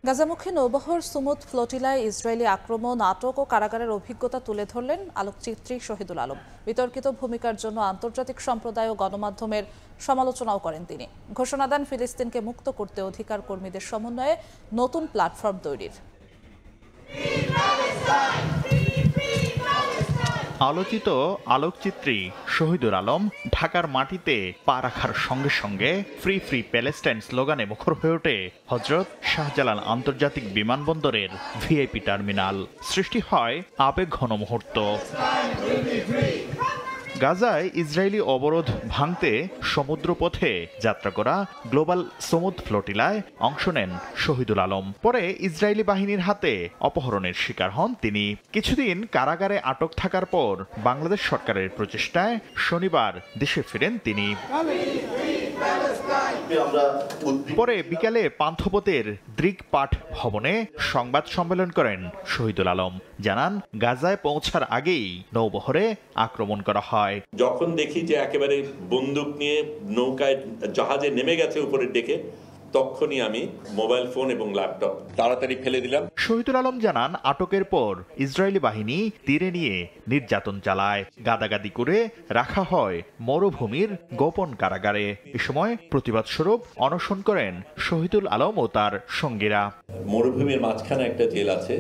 গাজামুখী নৌবহর সুমুদ ফ্লোটিলায় ইসরায়েলি আক্রমণ, আটক ও কারাগারের অভিজ্ঞতা তুলে ধরলেন আলোকচিত্রী শহীদুল আলম। বিতর্কিত ভূমিকার জন্য আন্তর্জাতিক সম্প্রদায় ও গণমাধ্যমের সমালোচনাও করেন তিনি। ঘোষণা দেন ফিলিস্তিনকে মুক্ত করতে অধিকার কর্মীদের সমন্বয়ে নতুন প্ল্যাটফর্ম তৈরির। আলোচিত আলোকচিত্রী শহীদুল আলম ঢাকার মাটিতে পা রাখার সঙ্গে সঙ্গে ফ্রি ফ্রি প্যালেস্টাইন স্লোগানে মুখর হয়ে ওঠে হযরত শাহজালাল আন্তর্জাতিক বিমানবন্দরের ভিআইপি টার্মিনাল। সৃষ্টি হয় আবেগঘন মুহূর্ত। গাজায় ইসরায়েলি অবরোধ ভাঙতে সমুদ্রপথে যাত্রা করা গ্লোবাল সমুদ ফ্লোটিলায় অংশ নেন শহীদুল আলম। পরে ইসরায়েলি বাহিনীর হাতে অপহরণের শিকার হন তিনি। কিছুদিন কারাগারে আটক থাকার পর বাংলাদেশ সরকারের প্রচেষ্টায় শনিবার দেশে ফিরেন তিনি। পরে বিকালে পান্থপথের দৃকপাঠ ভবনে সংবাদ সম্মেলন করেন শহীদুল আলম। জানান, গাজায় পৌঁছার আগেই নৌবহরে আক্রমণ করা হয়। যখন দেখি যে একেবারে বন্দুক নিয়ে নৌকায় জাহাজে নেমে গেছে উপরের দিকে, তখনই আমি মোবাইল ফোন এবং ল্যাপটপ তাড়াতাড়ি ফেলে দিলাম। শহীদুল আলম জানান, আটকের পর ইসরায়েলি বাহিনী তীরে নিয়ে নির্যাতন চালায়। গাদাগাদি করে রাখা হয় মরুভূমির গোপন কারাগারে। এ সময় প্রতিবাদ স্বরূপ অনশন করেন শহীদুল আলম ও তার সঙ্গীরা। মরুভূমির মাঝখানে একটা জেল আছে,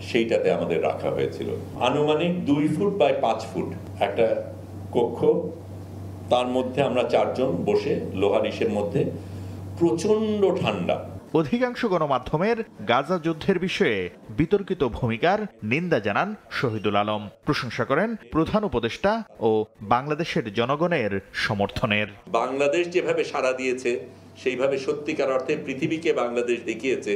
সেইটাতে আমাদের রাখা হয়েছিল। আনুমানিক 2 ফুট বাই 5 ফুট একটা কক্ষ, তার মধ্যে আমরা 4 জন বসে লোহার ইসের মধ্যে। প্রচন্ড ঠান্ডা। অধিকাংশ গণমাধ্যমের গাজা যুদ্ধের বিষয়ে বিতর্কিত ভূমিকার নিন্দা জানান শহীদুল আলম। প্রশংসা করেন প্রধান উপদেষ্টা ও বাংলাদেশের জনগণের সমর্থনের। বাংলাদেশ যেভাবে সাড়া দিয়েছে, সেইভাবে সত্যিকার অর্থে পৃথিবীকে বাংলাদেশ দেখিয়েছে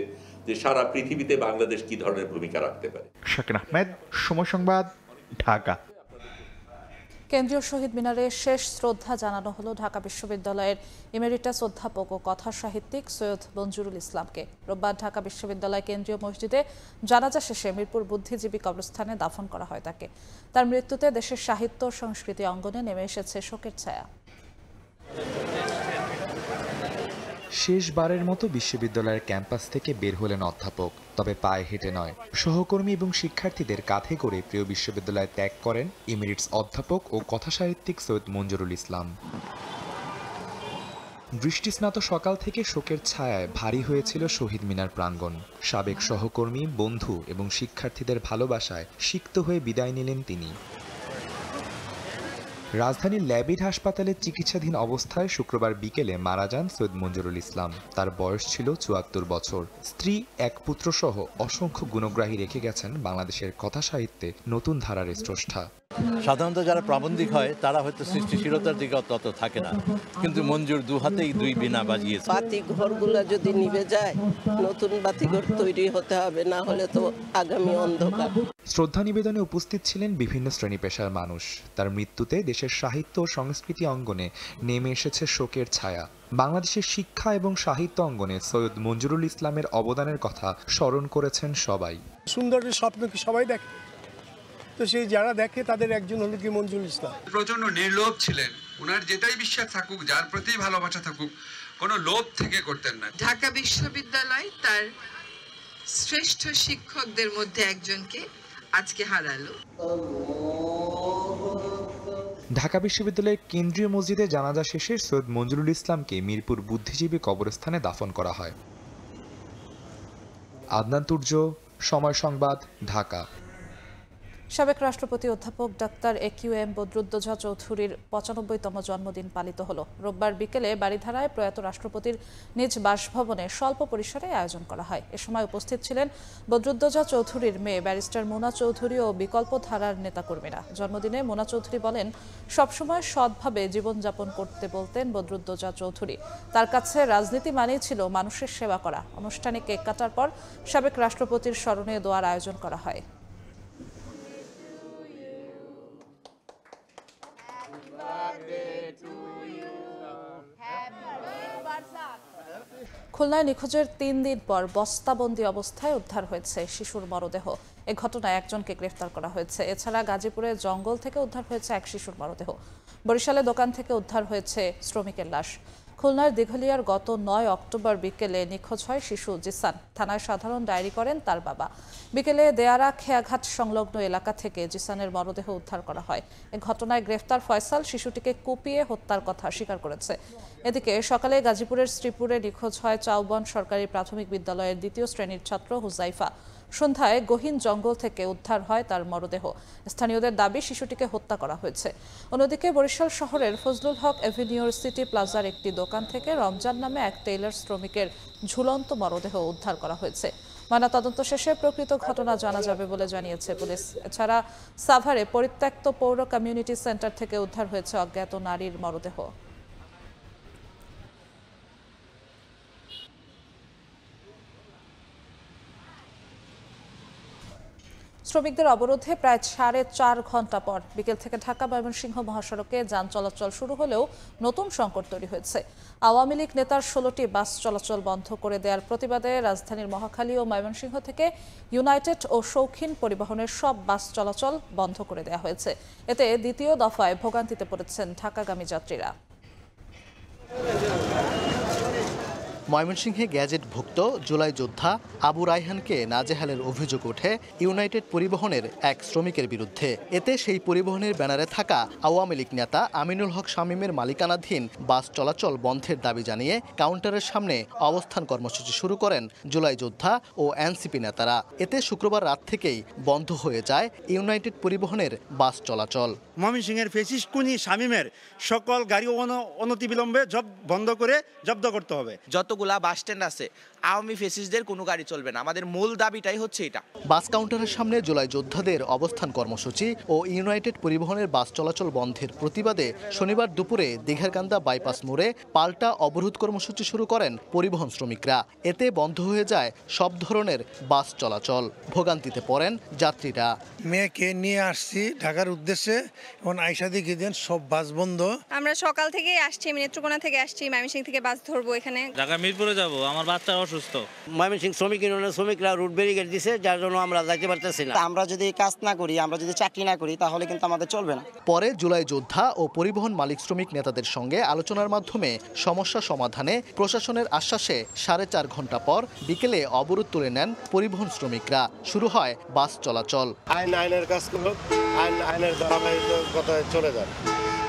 যে সারা পৃথিবীতে বাংলাদেশ কি ধরনের ভূমিকা রাখতে পারে। শাকির আহমেদ, সময় সংবাদ, ঢাকা। কেন্দ্রীয় শহীদ মিনারে শেষ শ্রদ্ধা জানানো হলো ঢাকা বিশ্ববিদ্যালয়ের ইমেরিটাস অধ্যাপক ও কথা সাহিত্যিক সৈয়দ মঞ্জুরুল ইসলামকে। রোববার ঢাকা বিশ্ববিদ্যালয় কেন্দ্রীয় মসজিদে জানাজা শেষে মিরপুর বুদ্ধিজীবী কবরস্থানে দাফন করা হয় তাকে। তার মৃত্যুতে দেশের সাহিত্য সংস্কৃতি অঙ্গনে নেমে এসেছে শোকের ছায়া। শেষবারের মতো বিশ্ববিদ্যালয়ের ক্যাম্পাস থেকে বের হলেন অধ্যাপক, তবে পায়ে হেঁটে নয়। সহকর্মী এবং শিক্ষার্থীদের কাঁধে করে প্রিয় বিশ্ববিদ্যালয় ত্যাগ করেন ইমেরিটস অধ্যাপক ও কথাসাহিত্যিক সৈয়দ মঞ্জুরুল ইসলাম। বৃষ্টিস্নাত সকাল থেকে শোকের ছায়ায় ভারী হয়েছিল শহীদ মিনার প্রাঙ্গণ। সাবেক সহকর্মী, বন্ধু এবং শিক্ষার্থীদের ভালোবাসায় সিক্ত হয়ে বিদায় নিলেন তিনি। রাজধানীর ল্যাবিড হাসপাতালে চিকিৎসাধীন অবস্থায় শুক্রবার বিকেলে মারা যান সৈয়দ মঞ্জুরুল ইসলাম। তার বয়স ছিল ৭৪ বছর। স্ত্রী, এক পুত্র সহ অসংখ্য গুণগ্রাহী রেখে গেছেন বাংলাদেশের কথা সাহিত্যে নতুন ধারার স্রষ্টা। সাধারণত যারা প্রাবন্ধিক হয় তারা হয়তো সৃষ্টিশীলতার দিকে তত থাকে না, কিন্তু মঞ্জুর দু হাতেই দুই বীণা বাজিয়েছে। বাতি ঘরগুলো যদি নিভে যায়, নতুন বাতিঘর তৈরি হতে হবে, না হলে তো আগামী অন্ধকার। শ্রদ্ধা নিবেদনে উপস্থিত ছিলেন বিভিন্ন শ্রেণী পেশার মানুষ। তার মৃত্যুতে দেশের সাহিত্য ও সংস্কৃতি অঙ্গনে নেমে এসেছে শোকের ছায়া। বাংলাদেশের শিক্ষা এবং সাহিত্য অঙ্গনে সৈয়দ মঞ্জুরুল ইসলামের অবদানের কথা স্মরণ করেছেন সবাই। সুন্দরের স্বপ্ন কি সবাই দেখে? তো সেই যারা দেখে তাদের একজন হলো কি মঞ্জুরুল ইসলাম। প্রচন্ড নির্লোভ ছিলেন, ওনার যেটাই বিশ্বাস থাকুক, যার প্রতি ভালোবাসা থাকুক, কোনো লোভ থেকে করতেন না। ঢাকা বিশ্ববিদ্যালয় তার শ্রেষ্ঠ শিক্ষকদের মধ্যে একজনকে আজকে হারালো। ঢাকা বিশ্ববিদ্যালয়ের কেন্দ্রীয় মসজিদে জানাজা শেষে সৈয়দ মঞ্জুরুল ইসলামকে মিরপুর বুদ্ধিজীবী কবরস্থানে দাফন করা হয়। আদনান তুর্য, সময় সংবাদ, ঢাকা। সাবেক রাষ্ট্রপতি অধ্যাপক ডাক্তার AQM বদরুদ্দোজা চৌধুরীর ৯৫তম জন্মদিন পালিত হলো। রোববার বিকেলে বারিধারায় প্রয়াত রাষ্ট্রপতির নিজ বাসভবনে স্বল্প পরিসরে আয়োজন করা হয়। এ সময় উপস্থিত ছিলেন বদরুদ্দোজা চৌধুরীর মেয়ে ব্যারিস্টার মোনা চৌধুরী ও বিকল্প ধারার নেতাকর্মীরা। জন্মদিনে মোনা চৌধুরী বলেন, সবসময় সৎভাবে জীবনযাপন করতে বলতেন বদরুদ্দোজা চৌধুরী। তার কাছে রাজনীতি মানেই ছিল মানুষের সেবা করা। অনুষ্ঠানে কেক কাটার পর সাবেক রাষ্ট্রপতির স্মরণে দোয়ার আয়োজন করা হয়। খুলনায় নিখোঁজের ৩ দিন পর বস্তাবন্দি অবস্থায় উদ্ধার হয়েছে শিশুর মরদেহ। এ ঘটনায় একজনকে গ্রেফতার করা হয়েছে। এছাড়া গাজীপুরের জঙ্গল থেকে উদ্ধার হয়েছে এক শিশুর মরদেহ। বরিশালে দোকান থেকে উদ্ধার হয়েছে শ্রমিকের লাশ। খুলনার দিঘলিয়ার গত ৯ অক্টোবর বিকেলে নিখোঁজ হয় শিশু জিসান। থানায় সাধারণ ডায়েরি করেন তার বাবা। বিকেলে দেয়ারা খেয়াঘাট সংলগ্ন এলাকা থেকে জিসানের মরদেহ উদ্ধার করা হয়। এ ঘটনায় গ্রেফতার ফয়সাল শিশুটিকে কুপিয়ে হত্যার কথা স্বীকার করেছে। এদিকে সকালে গাজীপুরের শ্রীপুরে নিখোঁজ হয় চাউবন সরকারি প্রাথমিক বিদ্যালয়ের ২য় শ্রেণীর ছাত্র হুজাইফা। সন্ধ্যায় গহীন জঙ্গল থেকে উদ্ধার হয় তার মরদেহ। স্থানীয়দের দাবি শিশুটিকে হত্যা করা হয়েছে। অন্যদিকে বরিশাল শহরের ফজলুল হক এভিনিউর সিটি প্লাজার একটি দোকান থেকে রমজান নামে এক টেইলার শ্রমিকের ঝুলন্ত মরদেহ উদ্ধার করা হয়েছে। ময়নাতদন্ত শেষে প্রকৃত ঘটনা জানা যাবে বলে জানিয়েছে পুলিশ। এছাড়া সাভারে পরিত্যক্ত পৌর কমিউনিটি সেন্টার থেকে উদ্ধার হয়েছে অজ্ঞাত নারীর মরদেহ। শ্রমিকদের অবরোধে প্রায় ৪.৫ ঘন্টা পর বিকেল থেকে ঢাকা ময়মনসিংহ মহাসড়কে যান চলাচল শুরু হলেও নতুন সংকট তৈরি হয়েছে। আওয়ামী লীগ নেতার ১৬টি বাস চলাচল বন্ধ করে দেওয়ার প্রতিবাদে রাজধানীর মহাখালী ও ময়মনসিংহ থেকে ইউনাইটেড ও শৌখিন পরিবহনের সব বাস চলাচল বন্ধ করে দেওয়া হয়েছে। এতে দ্বিতীয় দফায় ভোগান্তিতে পড়েছেন ঢাকাগামী যাত্রীরা। ময়মনসিংহে গ্যাজেটভুক্ত জুলাই যোদ্ধা আবু রায়হানকে নাজেহালের অভিযোগ ওঠে ইউনাইটেড পরিবহনের এক শ্রমিকের বিরুদ্ধে। এতে সেই পরিবহনের ব্যানারে থাকা আওয়ামী লীগ নেতা আমিনুল হক শামীমের মালিকানাধীন বাস চলাচল বন্ধের দাবি জানিয়ে কাউন্টারের সামনে অবস্থান কর্মসূচি শুরু করেন জুলাই যোদ্ধা ও এনসিপি নেতারা। এতে শুক্রবার রাত থেকেই বন্ধ হয়ে যায় ইউনাইটেড পরিবহনের বাস চলাচল। ময়মনসিংহের ফেসিস কুনি শামীমের সকল গাড়ি অনতিবিলম্বে বন্ধ করে জব্দ করতে হবে। যতগুলা বাস স্ট্যান্ড আছে আওয়ামী ফেসিসদের কোনো গাড়ি চলবে না। আমাদের মূল দাবিটাই হচ্ছে এটা। বাস কাউন্টারের সামনে জুলাই যোদ্ধাদের অবস্থান কর্মসূচি ও ইউনাইটেড পরিবহনের বাস চলাচল বন্ধের প্রতিবাদে শনিবার দুপুরে দীঘারকান্দা বাইপাস মোড়ে পাল্টা অবরোধ কর্মসূচি শুরু করেন পরিবহন শ্রমিকরা। এতে বন্ধ হয়ে যায় সব ধরনের বাস চলাচল। ভোগান্তিতে পড়েন যাত্রীরা। মেয়েকে নিয়ে আসছি ঢাকার উদ্দেশ্যে, এখন আইসা দেখি দেন সব বাস বন্ধ। আমরা সকাল থেকেই আসছি, নেত্রকোনা থেকে আসছি, ময়মনসিংহ থেকে বাস ধরবো এখানে ঢাকা মিরপুরে যাব। আমার বাচ্চা অসুস্থ। ময়মনসিংহ শ্রমিক ইউনিয়নের শ্রমিকরা রুট ব্যারিকেড দিছে, যার জন্য আমরা যাইতে পারতেছি না। আমরা যদি কাজ না করি, আমরা যদি চাকরি না করি, তাহলে কিন্তু আমাদের চলবে না। পরে জুলাই যোদ্ধা ও পরিবহন মালিক শ্রমিক নেতাদের সঙ্গে আলোচনার মাধ্যমে সমস্যা সমাধানে প্রশাসনের আশ্বাসে ৪.৫ ঘন্টা পর বিকেলে অবরোধ তুলে নেন পরিবহন শ্রমিকরা। শুরু হয় বাস চলাচল। আইনের কাজ করব। আইনের ধারাবাহিকতায় চলে যান।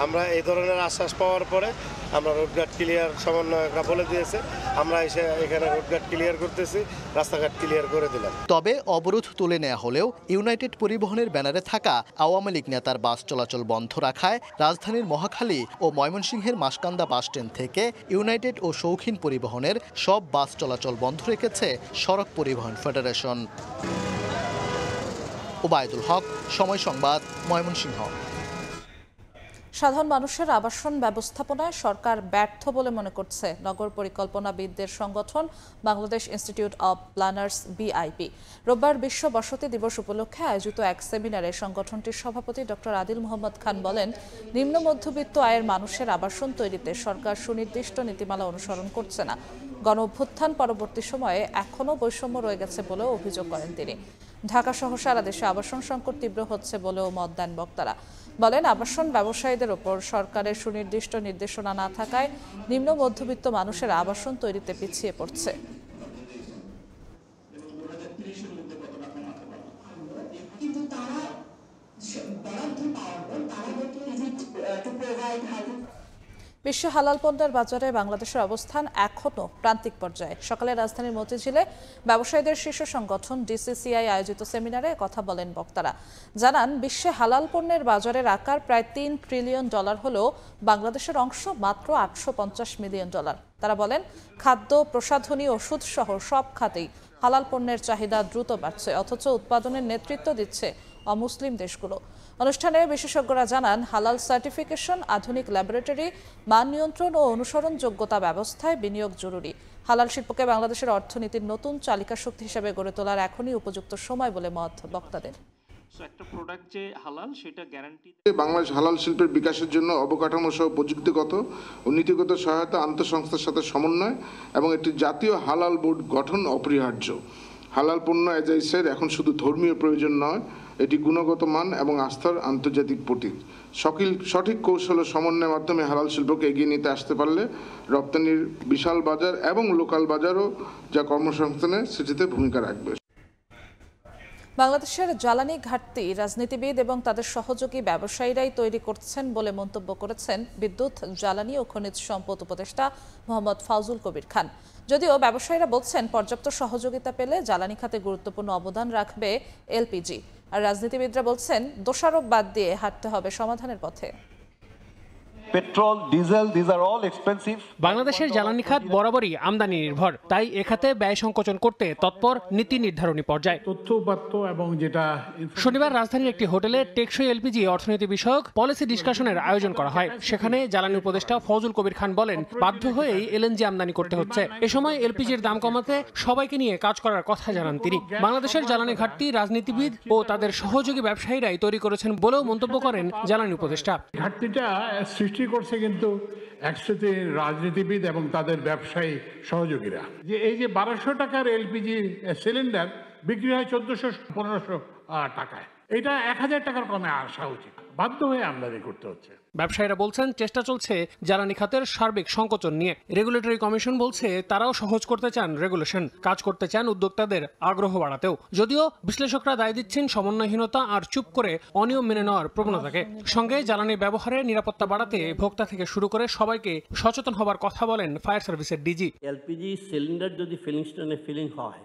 আমরা এই ধরনের আশ্বাস পাওয়ার পরে আমরা রোডঘাট ক্লিয়ার সমন্বয়করা বলে দিয়েছে, আমরা এসে এখানে রোডঘাট ক্লিয়ার করতেছি, রাস্তাঘাট ক্লিয়ার করে দিলাম। তবে অবরোধ তুলে নেওয়া হলেও ইউনাইটেড পরিবহনের ব্যানারে থাকা আওয়ামী লীগ নেতার বাস চলাচল বন্ধ রাখায় রাজধানীর মহাখালী ও ময়মনসিংহের মাসকান্দা বাসস্ট্যান্ড থেকে ইউনাইটেড ও শৌখিন পরিবহনের সব বাস চলাচল বন্ধ রেখেছে সড়ক পরিবহন ফেডারেশন। ওবায়দুল হক, সময় সংবাদ, ময়মনসিংহ। সাধারণ মানুষের আবাসন ব্যবস্থাপনায় সরকার ব্যর্থ বলে মনে করছে নগর পরিকল্পনাবিদদের সংগঠন Bangladesh institute of planners VIP. রোববার বিশ্ব বসতি দিবস উপলক্ষে আয়োজিত এক সেমিনারে সংগঠনটির সভাপতি ডক্টর আদিল মোহাম্মদ খান বলেন, নিম্ন মধ্যবিত্ত আয়ের মানুষের আবাসন তৈরিতে সরকার সুনির্দিষ্ট নীতিমালা অনুসরণ করছে না। গণ অভ্যুত্থান পরবর্তী সময়ে এখনও বৈষম্য রয়ে গেছে বলেও অভিযোগ করেন তিনি। ঢাকা সহ সারা দেশে আবাসন সংকট তীব্র হচ্ছে বলেও মত দেন বক্তারা। বলেন, আবাসন ব্যবসায়ীদের ওপর সরকারের সুনির্দিষ্ট নির্দেশনা না থাকায় নিম্ন মধ্যবিত্ত মানুষের আবাসন তৈরিতে পিছিয়ে পড়ছে। বিশ্ব হালাল পণ্যের বাজারে বাংলাদেশের অবস্থান এখনও প্রান্তিক পর্যায়ে। সকালে রাজধানীর মতিঝিলে ব্যবসায়ীদের শীর্ষ সংগঠন ডিসিসিআই আয়োজিত সেমিনারে কথা বলেন বক্তারা। জানান, বিশ্বে হালাল পণ্যের বাজারের আকার প্রায় $3 ট্রিলিয়ন হলেও বাংলাদেশের অংশ মাত্র $850 মিলিয়ন। তারা বলেন, খাদ্য, প্রসাধনী, ওষুধ সহ সব খাতেই হালাল পণ্যের চাহিদা দ্রুত বাড়ছে, অথচ উৎপাদনের নেতৃত্ব দিচ্ছে অমুসলিম দেশগুলো। অনুষ্ঠানে বিশেষজ্ঞরা জানান, হালাল সার্টিফিকেশন, আধুনিক ল্যাবরেটরি, মান নিয়ন্ত্রণ ও অনুসরণ যোগ্যতা ব্যবস্থায় বিনিয়োগ জরুরি। হালাল শিল্পকে বাংলাদেশের অর্থনীতির নতুন চালিকা শক্তি হিসেবে গড়ে তোলার এখনই উপযুক্ত সময় বলে মত বক্তাদের। বাংলাদেশ হালাল শিল্পের বিকাশের জন্য অবকাঠামো সহ প্রযুক্তিগত ও নীতিগত সহায়তা, আন্তঃসংস্থার সাথে সমন্বয় এবং একটি জাতীয় হালাল বোর্ড গঠন অপরিহার্য। হালাল পণ্য এজাইসের এখন শুধু ধর্মীয় প্রয়োজন নয়, এটি গুণগত মান এবং আস্থার আন্তর্জাতিক প্রতীক। সঠিক কৌশল ও সমন্বয়ের মাধ্যমে হালাল শিল্পকে এগিয়ে নিতে আসতে পারলে রপ্তানির বিশাল বাজার এবং লোকাল বাজারও যা কর্মসংস্থানের সৃষ্টিতে ভূমিকা রাখবে। বাংলাদেশের জ্বালানি ঘাটতি রাজনীতিবিদ এবং তাদের সহযোগী ব্যবসায়ীরাই তৈরি করছেন বলে মন্তব্য করেছেন বিদ্যুৎ, জ্বালানি ও খনিজ সম্পদ উপদেষ্টা মোহাম্মদ ফাউজুল কবির খান। যদিও ব্যবসায়ীরা বলছেন, পর্যাপ্ত সহযোগিতা পেলে জ্বালানি খাতে গুরুত্বপূর্ণ অবদান রাখবে এলপিজি। আর রাজনীতিবিদরা বলছেন, দোষারোপ বাদ দিয়ে হাঁটতে হবে সমাধানের পথে। Petrol, diesel, this are all expensive. বাংলাদেশের জ্বালানি খাত বরাবরই আমদানি নির্ভর, তাই এখাতে ব্যয় সংকোচন করতে তৎপর নীতি নির্ধারণী পর্যায়ে। শনিবার রাজধানীর একটি হোটেলে টেকসই এলপিজি অর্থনীতি বিষয়ক পলিসি ডিসকাশনের আয়োজন করা হয়। সেখানে জ্বালানি উপদেষ্টা ফজল কবির খান বলেন, বাধ্য হয়েই এলএনজি আমদানি করতে হচ্ছে। এ সময় এলপিজির দাম কমাতে সবাইকে নিয়ে কাজ করার কথা জানান তিনি। বাংলাদেশের জ্বালানি ঘাটতি রাজনীতিবিদ ও তাদের সহযোগী ব্যবসায়ীরাই তৈরি করেছেন বলেও মন্তব্য করেন জ্বালানি উপদেষ্টা। ঘাটতিটা সৃষ্টি করছে কিন্তু একসাথে রাজনীতিবিদ এবং তাদের ব্যবসায়ী সহযোগীরা। যে এই যে 1200 টাকার এলপিজি সিলিন্ডার বিক্রি হয় 1400-1500 টাকায়, এটা 1000 টাকার কমে আসা উচিত, বাধ্য হয়ে আমদানি করতে হচ্ছে। ব্যবসায়ীরা বলছেন, চেষ্টা চলছে জ্বালানি খাতের সার্বিক সংকোচন নিয়ে। রেগুলেটরি কমিশন বলছে, তারাও সহজ করতে চান রেগুলেশন, কাজ করতে চান উদ্যোক্তাদের আগ্রহ বাড়াতেও। যদিও বিশ্লেষকরা দায় দিচ্ছেন সমন্বয়হীনতা আর চুপ করে অনিয়ম মেনে নেওয়ার প্রবণতাকে। সঙ্গে জ্বালানি ব্যবহারে নিরাপত্তা বাড়াতে ভোক্তা থেকে শুরু করে সবাইকে সচেতন হবার কথা বলেন ফায়ার সার্ভিসের ডিজি। এলপিজি সিলিন্ডার যদি ফিলিং স্টেশনে ফিলিং হয়,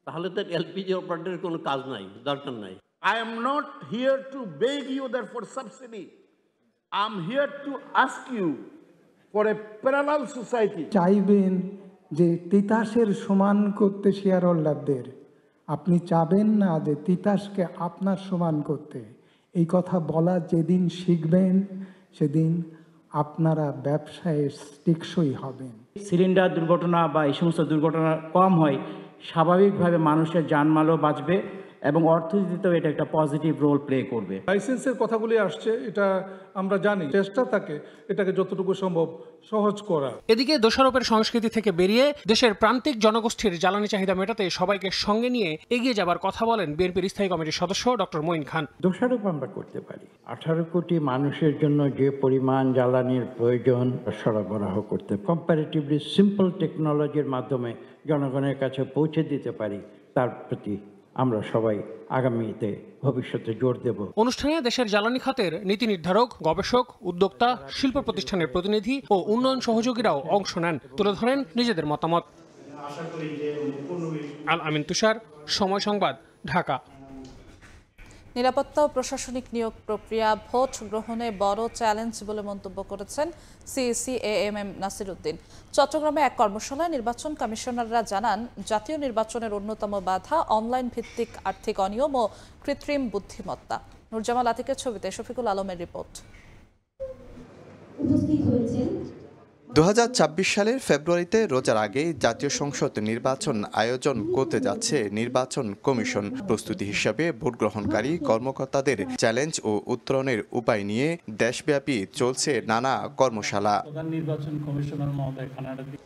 তাহলে তো এলপিজি অপারেটরের কোনো কাজ নাই, দরকার নাই। I am not here to beg you that for subsidy. I am here to ask you for a parallel society. চাইবেন যে তিতাসের সমান করতে শেয়ার হোল্ডারদের, আপনি চাবেন না যে তিতাসকে আপনার সমান করতে। এই কথা বলা যেদিন শিখবেন, সেদিন আপনারা ব্যবসায় টেকসই হবেন। সিলিন্ডার দুর্ঘটনা বা এই সমস্ত দুর্ঘটনা কম হয়, স্বাভাবিকভাবে মানুষের জানমালও বাঁচবে এবং অর্থনীতিতেও এটা একটা পজিটিভ রোল প্লে করবে। লাইসেন্সের কথাগুলি আসছে, এটা আমরা জানি, চেষ্টা থাকে এটাকে যতটুকু সম্ভব সহজ করা। এদিকে দোষারোপের সংস্কৃতি থেকে বেরিয়ে দেশের প্রান্তিক জনগোষ্ঠীর জ্বালানি চাহিদা মেটাতে সবাইকে সঙ্গে নিয়ে এগিয়ে যাবার কথা বলেন বিএনপির স্থায়ী কমিটির সদস্য ডক্টর মঈন খান। দোষারোপ আমরা করতে পারি, 18 কোটি মানুষের জন্য যে পরিমাণ জ্বালানির প্রয়োজন সরবরাহ করতে কম্পারেটিভলি সিম্পল টেকনোলজির মাধ্যমে জনগণের কাছে পৌঁছে দিতে পারি, তার প্রতি আমরা সবাই আগামীতে ভবিষ্যতে জোর দেব। অনুষ্ঠানে দেশের জ্বালানি খাতের নীতি নির্ধারক, গবেষক, উদ্যোক্তা, শিল্প প্রতিষ্ঠানের প্রতিনিধি ও উন্নয়ন সহযোগীরাও অংশ নেন, তুলে ধরেন নিজেদের মতামত। আল আমিন তুষার, সময় সংবাদ, ঢাকা। নিরাপত্তা ও প্রশাসনিক নিয়োগ প্রক্রিয়া ভোট গ্রহণে বড় চ্যালেঞ্জ বলে মন্তব্য করেছেন সিইসি এএমএম নাসির উদ্দিন। চট্টগ্রামে এক কর্মশালায় নির্বাচন কমিশনাররা জানান, জাতীয় নির্বাচনের অন্যতম বাধা অনলাইন ভিত্তিক আর্থিক অনিয়ম ও কৃত্রিম বুদ্ধিমত্তা। নুরজামাল আতিকের ছবিতে শফিকুল আলমের রিপোর্ট। 2026 সালের ফেব্রুয়ারিতে রোজার আগে জাতীয় সংসদ নির্বাচন আয়োজন করতে যাচ্ছে নির্বাচন কমিশন। প্রস্তুতি হিসাবে ভোট গ্রহণকারী কর্মকর্তাদের চ্যালেঞ্জ ও উত্তরণের উপায় নিয়ে দেশব্যাপী চলছে নানা কর্মশালা।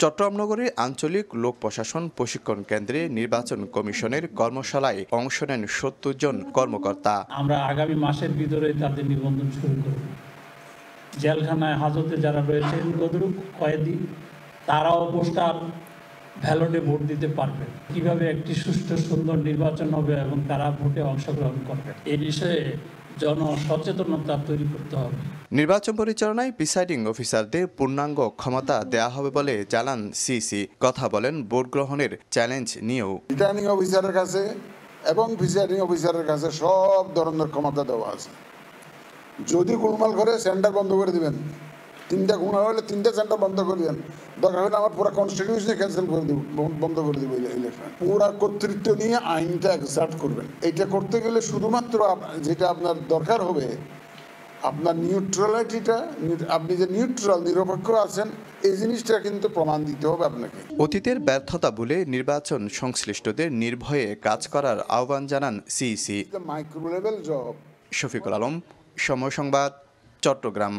চট্টগ্রাম নগরের আঞ্চলিক লোক প্রশাসন প্রশিক্ষণ কেন্দ্রে নির্বাচন কমিশনের কর্মশালায় অংশ নেন 70 জন কর্মকর্তা। আমরা আগামী মাসের ভিতরে তাদের নিবন্ধন শুরু করব। জেলখানায় হাজতে যারা রয়েছেন কয়েদি, তারাও পোস্টাল ব্যালটে ভোট দিতে পারবে। কিভাবে একটি সুষ্ঠু সুন্দর নির্বাচন হবে এবং তারা ভোটে অংশগ্রহণ করবে, এই বিষয়ে জনসচেতনতা তৈরি করতে হবে। নির্বাচন পরিচালনায় প্রিসাইডিং অফিসারদের পূর্ণাঙ্গ ক্ষমতা দেয়া হবে বলে জানান সিসি। কথা বলেন ভোট গ্রহণের চ্যালেঞ্জ নিয়েও। রিটার্নিং অফিসারের কাছে এবং প্রিসাইডিং অফিসারের কাছে সব ধরনের ক্ষমতা দেওয়া আছে। যদি গোলমাল করে সেন্টার বন্ধ করে দিবেন, 3টা গুণা হলে 3টা সেন্টার বন্ধ করে দেবেন, দরকার হলে আমার পুরো কনস্টিটিউশন ক্যান্সেল করে দিব, বন্ধ করে দিব ইলেকশন। পুরা কর্তৃত্ব নিয়ে আইনটা এক্সাক্ট করবেন। এটা করতে গেলে শুধুমাত্র যেটা আপনার দরকার হবে, আপনার নিউট্রালিটিটা, আপনি যে নিউট্রাল নিরপেক্ষ আছেন, এই জিনিসটা কিন্তু প্রমাণ দিতে হবে আপনাকে। অতীতের ব্যর্থতা বলে নির্বাচন সংশ্লিষ্টদের নির্ভয়ে কাজ করার আহ্বান জানান CEC. Micro level job. Shafiqul Alam, সময় সংবাদ, চট্টগ্রাম।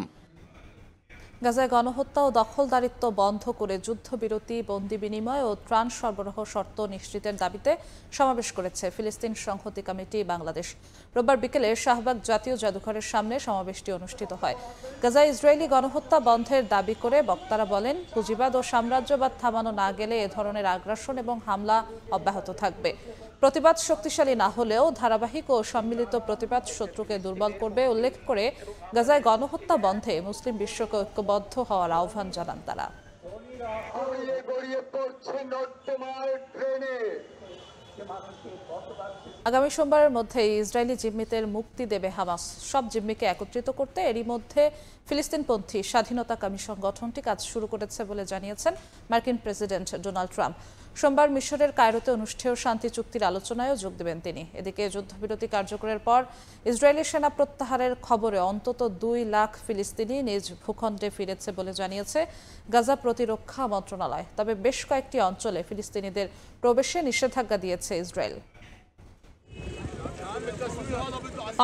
গাজায় গণহত্যা ও দখলদারিত্ব বন্ধ করে যুদ্ধবিরতি, বন্দি বিনিময় ও ত্রাণ সরবরাহ শর্ত নিশ্চিতের দাবিতে সমাবেশ করেছে ফিলিস্তিন সংহতি কমিটি বাংলাদেশ। রোববার বিকেলে শাহবাগ জাতীয় জাদুঘরের সামনে সমাবেশটি অনুষ্ঠিত হয়। গাজায় ইসরায়েলি গণহত্যা বন্ধের দাবি করে বক্তারা বলেন, পুঁজিবাদ ও সাম্রাজ্যবাদ থামানো না গেলে এ ধরনের আগ্রাসন এবং হামলা অব্যাহত থাকবে। প্রতিবাদ শক্তিশালী না হলেও ধারাবাহিক ও সম্মিলিত প্রতিবাদ শত্রুকে দুর্বল করবে উল্লেখ করে গাজায় গণহত্যা বন্ধে মুসলিম বিশ্বকে ঐক্যবদ্ধ হওয়ার আহ্বান জানান তারা। আগামী সোমবারের মধ্যে ইসরায়েলি জিম্মিদের মুক্তি দেবে হামাস। সব জিম্মিকে একত্রিত করতে এরই মধ্যে ফিলিস্তিনপন্থী স্বাধীনতা কমিশন গঠনটি কাজ শুরু করেছে বলে জানিয়েছেন মার্কিন প্রেসিডেন্ট ডোনাল্ড ট্রাম্প। সোমবার মিশরের কায়রোতে অনুষ্ঠেয় শান্তি চুক্তির আলোচনায়ও যোগ দেবেন তিনি। এদিকে যুদ্ধবিরতি কার্যকরের পর ইসরায়েলি সেনা প্রত্যাহারের খবরে অন্তত 2 লাখ ফিলিস্তিনি নিজ ভূখণ্ডে ফিরেছে বলে জানিয়েছে গাজা প্রতিরক্ষা মন্ত্রণালয়। তবে বেশ কয়েকটি অঞ্চলে ফিলিস্তিনিদের প্রবেশে নিষেধাজ্ঞা দিয়েছে ইসরায়েল।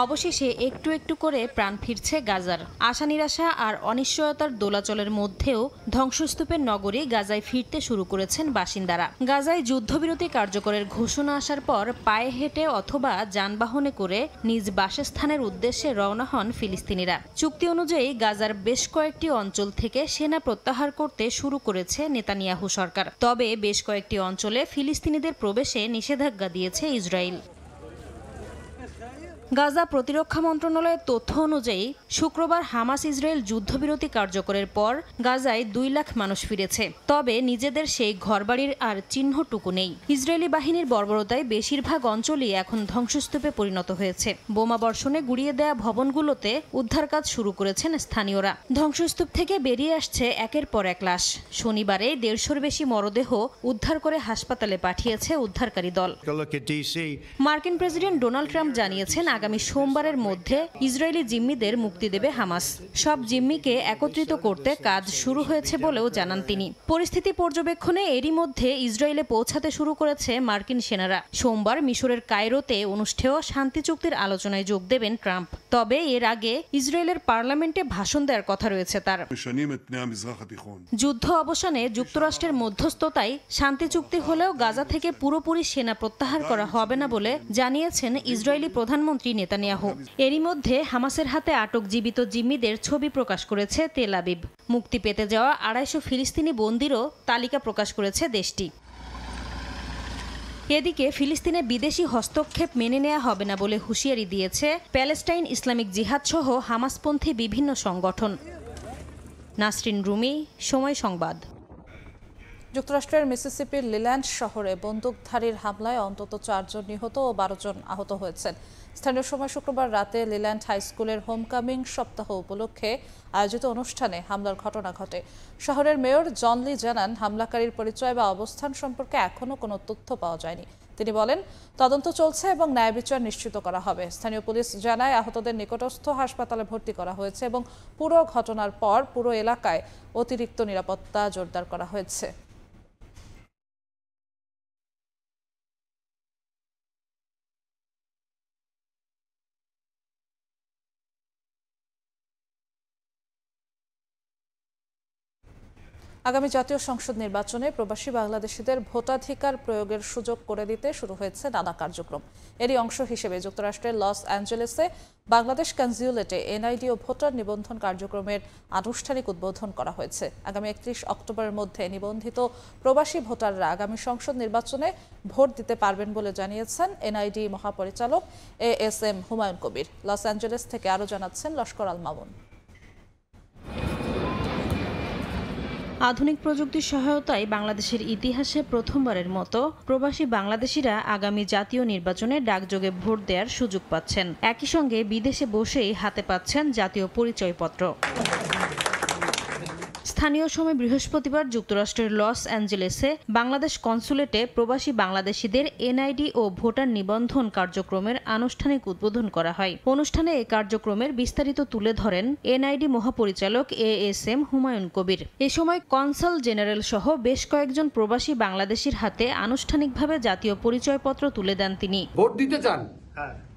অবশেষে একটু একটু করে প্রাণ ফিরছে গাজার। আশা নিরাশা আর অনিশ্চয়তার দোলাচলের মধ্যেও ধ্বংসস্তূপের নগরী গাজায় ফিরতে শুরু করেছেন বাসিন্দারা। গাজায় যুদ্ধবিরতি কার্যকরের ঘোষণা আসার পর পায়ে হেঁটে অথবা যানবাহনে করে নিজ বাসস্থানের উদ্দেশ্যে রওনা হন ফিলিস্তিনিরা। চুক্তি অনুযায়ী গাজার বেশ কয়েকটি অঞ্চল থেকে সেনা প্রত্যাহার করতে শুরু করেছে নেতানিয়াহু সরকার। তবে বেশ কয়েকটি অঞ্চলে ফিলিস্তিনিদের প্রবেশে নিষেধাজ্ঞা দিয়েছে ইসরায়েল। গাজা প্রতিরক্ষা মন্ত্রণালয়ের তথ্য অনুযায়ী শুক্রবার হামাস ইসরায়েল যুদ্ধবিরতি কার্যকরের পর গাজায় 2 লাখ মানুষ ফিরেছে। তবে নিজেদের সেই ঘরবাড়ির আর চিহ্নটুকু নেই। ইসরায়েলি বাহিনীর বর্বরতায় বেশিরভাগ অঞ্চলই এখন ধ্বংসস্তূপে পরিণত হয়েছে। বোমা বর্ষণে গুড়িয়ে দেয়া ভবনগুলোতে উদ্ধার কাজ শুরু করেছেন স্থানীয়রা। ধ্বংসস্তূপ থেকে বেরিয়ে আসছে একের পর এক লাশ। শনিবারে 150-র বেশি মরদেহ উদ্ধার করে হাসপাতালে পাঠিয়েছে উদ্ধারকারী দল। মার্কিন প্রেসিডেন্ট ডোনাল্ড ট্রাম্প জানিয়েছেন, আগামী সোমবারের মধ্যে ইসরায়েলি জিম্মিদের মুক্তি দেবে হামাস। সব জিম্মিকে একত্রিত করতে কাজ শুরু হয়েছে বলেও জানান তিনি। পরিস্থিতি পর্যবেক্ষণে এরই মধ্যে ইসরায়েলে পৌঁছাতে শুরু করেছে মার্কিন সেনারা। সোমবার মিশরের কায়রোতে অনুষ্ঠেয় শান্তি চুক্তির আলোচনায় যোগ দেবেন ট্রাম্প। তবে এর আগে ইসরায়েলের পার্লামেন্টে ভাষণ দেওয়ার কথা রয়েছে তার। যুদ্ধ অবসানে যুক্তরাষ্ট্রের মধ্যস্থতায় শান্তি চুক্তি হলেও গাজা থেকে পুরোপুরি সেনা প্রত্যাহার করা হবে না বলে জানিয়েছেন ইসরায়েলি প্রধানমন্ত্রী নেতানিয়াহু। এরই মধ্যে হামাসের হাতে আটক জীবিত জিম্মিদের ছবি প্রকাশ করেছে তেল আবিব। মুক্তি পেতে যাওয়া 250 ফিলিস্তিনি বন্দীরও তালিকা প্রকাশ করেছে দেশটি। এদিকে ফিলিস্তিনে বিদেশি হস্তক্ষেপ মেনে নেওয়া হবে না বলে হুঁশিয়ারি দিয়েছে প্যালেস্টাইন ইসলামিক জিহাদ সহ হামাসপন্থী বিভিন্ন সংগঠন। নাসরিন রুমি, সময় সংবাদ। যুক্তরাষ্ট্রের মিসিসিপির লিল্যান্ড শহরে বন্দুকধারীর হামলায় অন্তত 4 জন নিহত ও 12 জন আহত হয়েছেন। স্থানীয় সময় শুক্রবার রাতে লিল্যান্ড হাই স্কুলের হোমকামিং সপ্তাহ উপলক্ষে আয়োজিত অনুষ্ঠানে হামলার ঘটনা ঘটে। শহরের মেয়র জন লি জানান, হামলাকারীর পরিচয় বা অবস্থান সম্পর্কে এখনও কোনো তথ্য পাওয়া যায়নি। তিনি বলেন, তদন্ত চলছে এবং ন্যায় বিচার নিশ্চিত করা হবে। স্থানীয় পুলিশ জানায়, আহতদের নিকটস্থ হাসপাতালে ভর্তি করা হয়েছে এবং পুরো ঘটনার পর পুরো এলাকায় অতিরিক্ত নিরাপত্তা জোরদার করা হয়েছে। আগামী জাতীয় সংসদ নির্বাচনে প্রবাসী বাংলাদেশিদের ভোটাধিকার প্রয়োগের সুযোগ করে দিতে শুরু হয়েছে নানা কার্যক্রম। এরই অংশ হিসেবে যুক্তরাষ্ট্রের লস অ্যাঞ্জেলেসে বাংলাদেশ কনস্যুলেটে এনআইডি ও ভোটার নিবন্ধন কার্যক্রমের আনুষ্ঠানিক উদ্বোধন করা হয়েছে। আগামী 31 অক্টোবরের মধ্যে নিবন্ধিত প্রবাসী ভোটাররা আগামী সংসদ নির্বাচনে ভোট দিতে পারবেন বলে জানিয়েছেন এনআইডি মহাপরিচালক ASM Humayun Kabir. Los Angeles থেকে আরও জানাচ্ছেন লস্কর আল মামুন। আধুনিক প্রযুক্তির সহায়তায় বাংলাদেশের ইতিহাসে প্রথমবারের মতো প্রবাসী বাংলাদেশিরা আগামী জাতীয় নির্বাচনে ডাকযোগে ভোট দেওয়ার সুযোগ পাচ্ছেন। একই সঙ্গে বিদেশে বসেই হাতে পাচ্ছেন জাতীয় পরিচয়পত্র। স্থানীয় সময় বৃহস্পতিবার যুক্তরাষ্ট্রের লস অ্যাঞ্জেলেসে বাংলাদেশ কনস্যুলেটে প্রবাসী বাংলাদেশিদের এনআইডি ও ভোটার নিবন্ধন কার্যক্রমের আনুষ্ঠানিক উদ্বোধন করা হয়। অনুষ্ঠানে এই কার্যক্রমের বিস্তারিত তুলে ধরেন এনআইডি মহাপরিচালক ASM হুমায়ুন কবির। এ সময় কনসাল জেনারেল সহ বেশ কয়েকজন প্রবাসী বাংলাদেশির হাতে আনুষ্ঠানিকভাবে জাতীয় পরিচয়পত্র তুলে দেন তিনি। ভোট দিতে চান,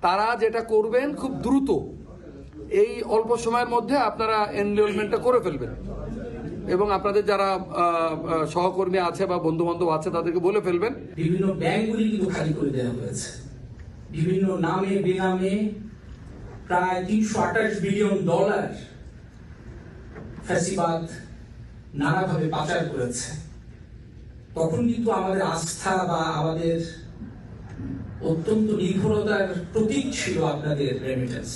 তারা যেটা করবেন খুব দ্রুত এই অল্প সময়ের মধ্যে আপনারা এনরোলমেন্টটা করে ফেলবেন এবং আপনাদের যারা সহকর্মী আছে বা বন্ধু বান্ধব আছে তাদেরকে বলে ফেলবেন। বিভিন্ন ব্যাংকগুলি কিন্তু খালি করে দেওয়া হয়েছে। বিভিন্ন নামে বেনামে প্রায় $328 বিলিয়ন ফ্যাসিবাদ নানাভাবে পাচার করেছে। তখন কিন্তু আমাদের আস্থা বা আমাদের অত্যন্ত নির্ভরতার প্রতীক ছিল আপনাদের রেমিটেন্স।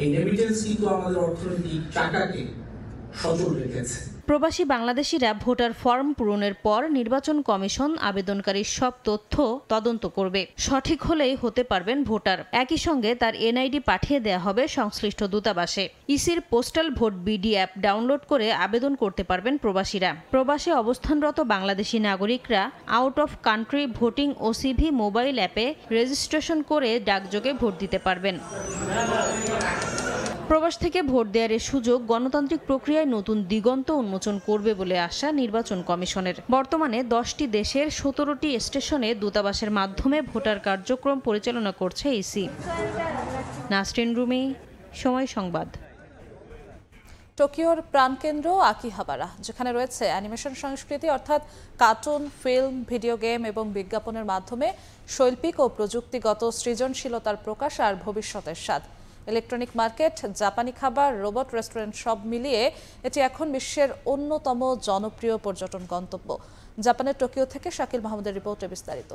এই রেমিটেন্স কিন্তু আমাদের অর্থনৈতিক চাকাকে সচল রেখেছে। প্রবাসী বাংলাদেশিরা ভোটার ফর্ম পূরণের পর নির্বাচন কমিশন আবেদনকারীর সব তথ্য তদন্ত করবে। সঠিক হলেই হতে পারবেন ভোটার। একই সঙ্গে তার এনআইডি পাঠিয়ে দেওয়া হবে সংশ্লিষ্ট দূতাবাসে। ইসির postal vote BD app download করে আবেদন করতে পারবেন প্রবাসীরা। প্রবাসে অবস্থানরত বাংলাদেশি নাগরিকরা out of country voting OCV mobile অ্যাপে রেজিস্ট্রেশন করে ডাকযোগে ভোট দিতে পারবেন। প্রবাস থেকে ভোট দেওয়ার সুযোগ গণতান্ত্রিক প্রক্রিয়ায় নতুন দিগন্ত উন্মোচন করবে বলে আশা নির্বাচন কমিশনের। বর্তমানে 10টি দেশের 17টি স্টেশনে দূতাবাসের মাধ্যমে ভোটার কার্যক্রম পরিচালনা করছে ইসি। নাসরিন রুমি, সময় সংবাদ। টোকিওর প্রাণকেন্দ্র আকিহাবারা, যেখানে রয়েছে অ্যানিমেশন সংস্কৃতি অর্থাৎ কার্টুন, ফিল্ম, ভিডিও গেম এবং বিজ্ঞাপনের মাধ্যমে শৈল্পিক ও প্রযুক্তিগত সৃজনশীলতার প্রকাশ আর ভবিষ্যতের স্বাদ। ইলেকট্রনিক মার্কেট, জাপানি খাবার, রোবট রেস্টুরেন্ট সব মিলিয়ে এটি এখন বিশ্বের অন্যতম জনপ্রিয় পর্যটন গন্তব্য। জাপানের টোকিও থেকে শাকিল মাহমুদের রিপোর্টে বিস্তারিত।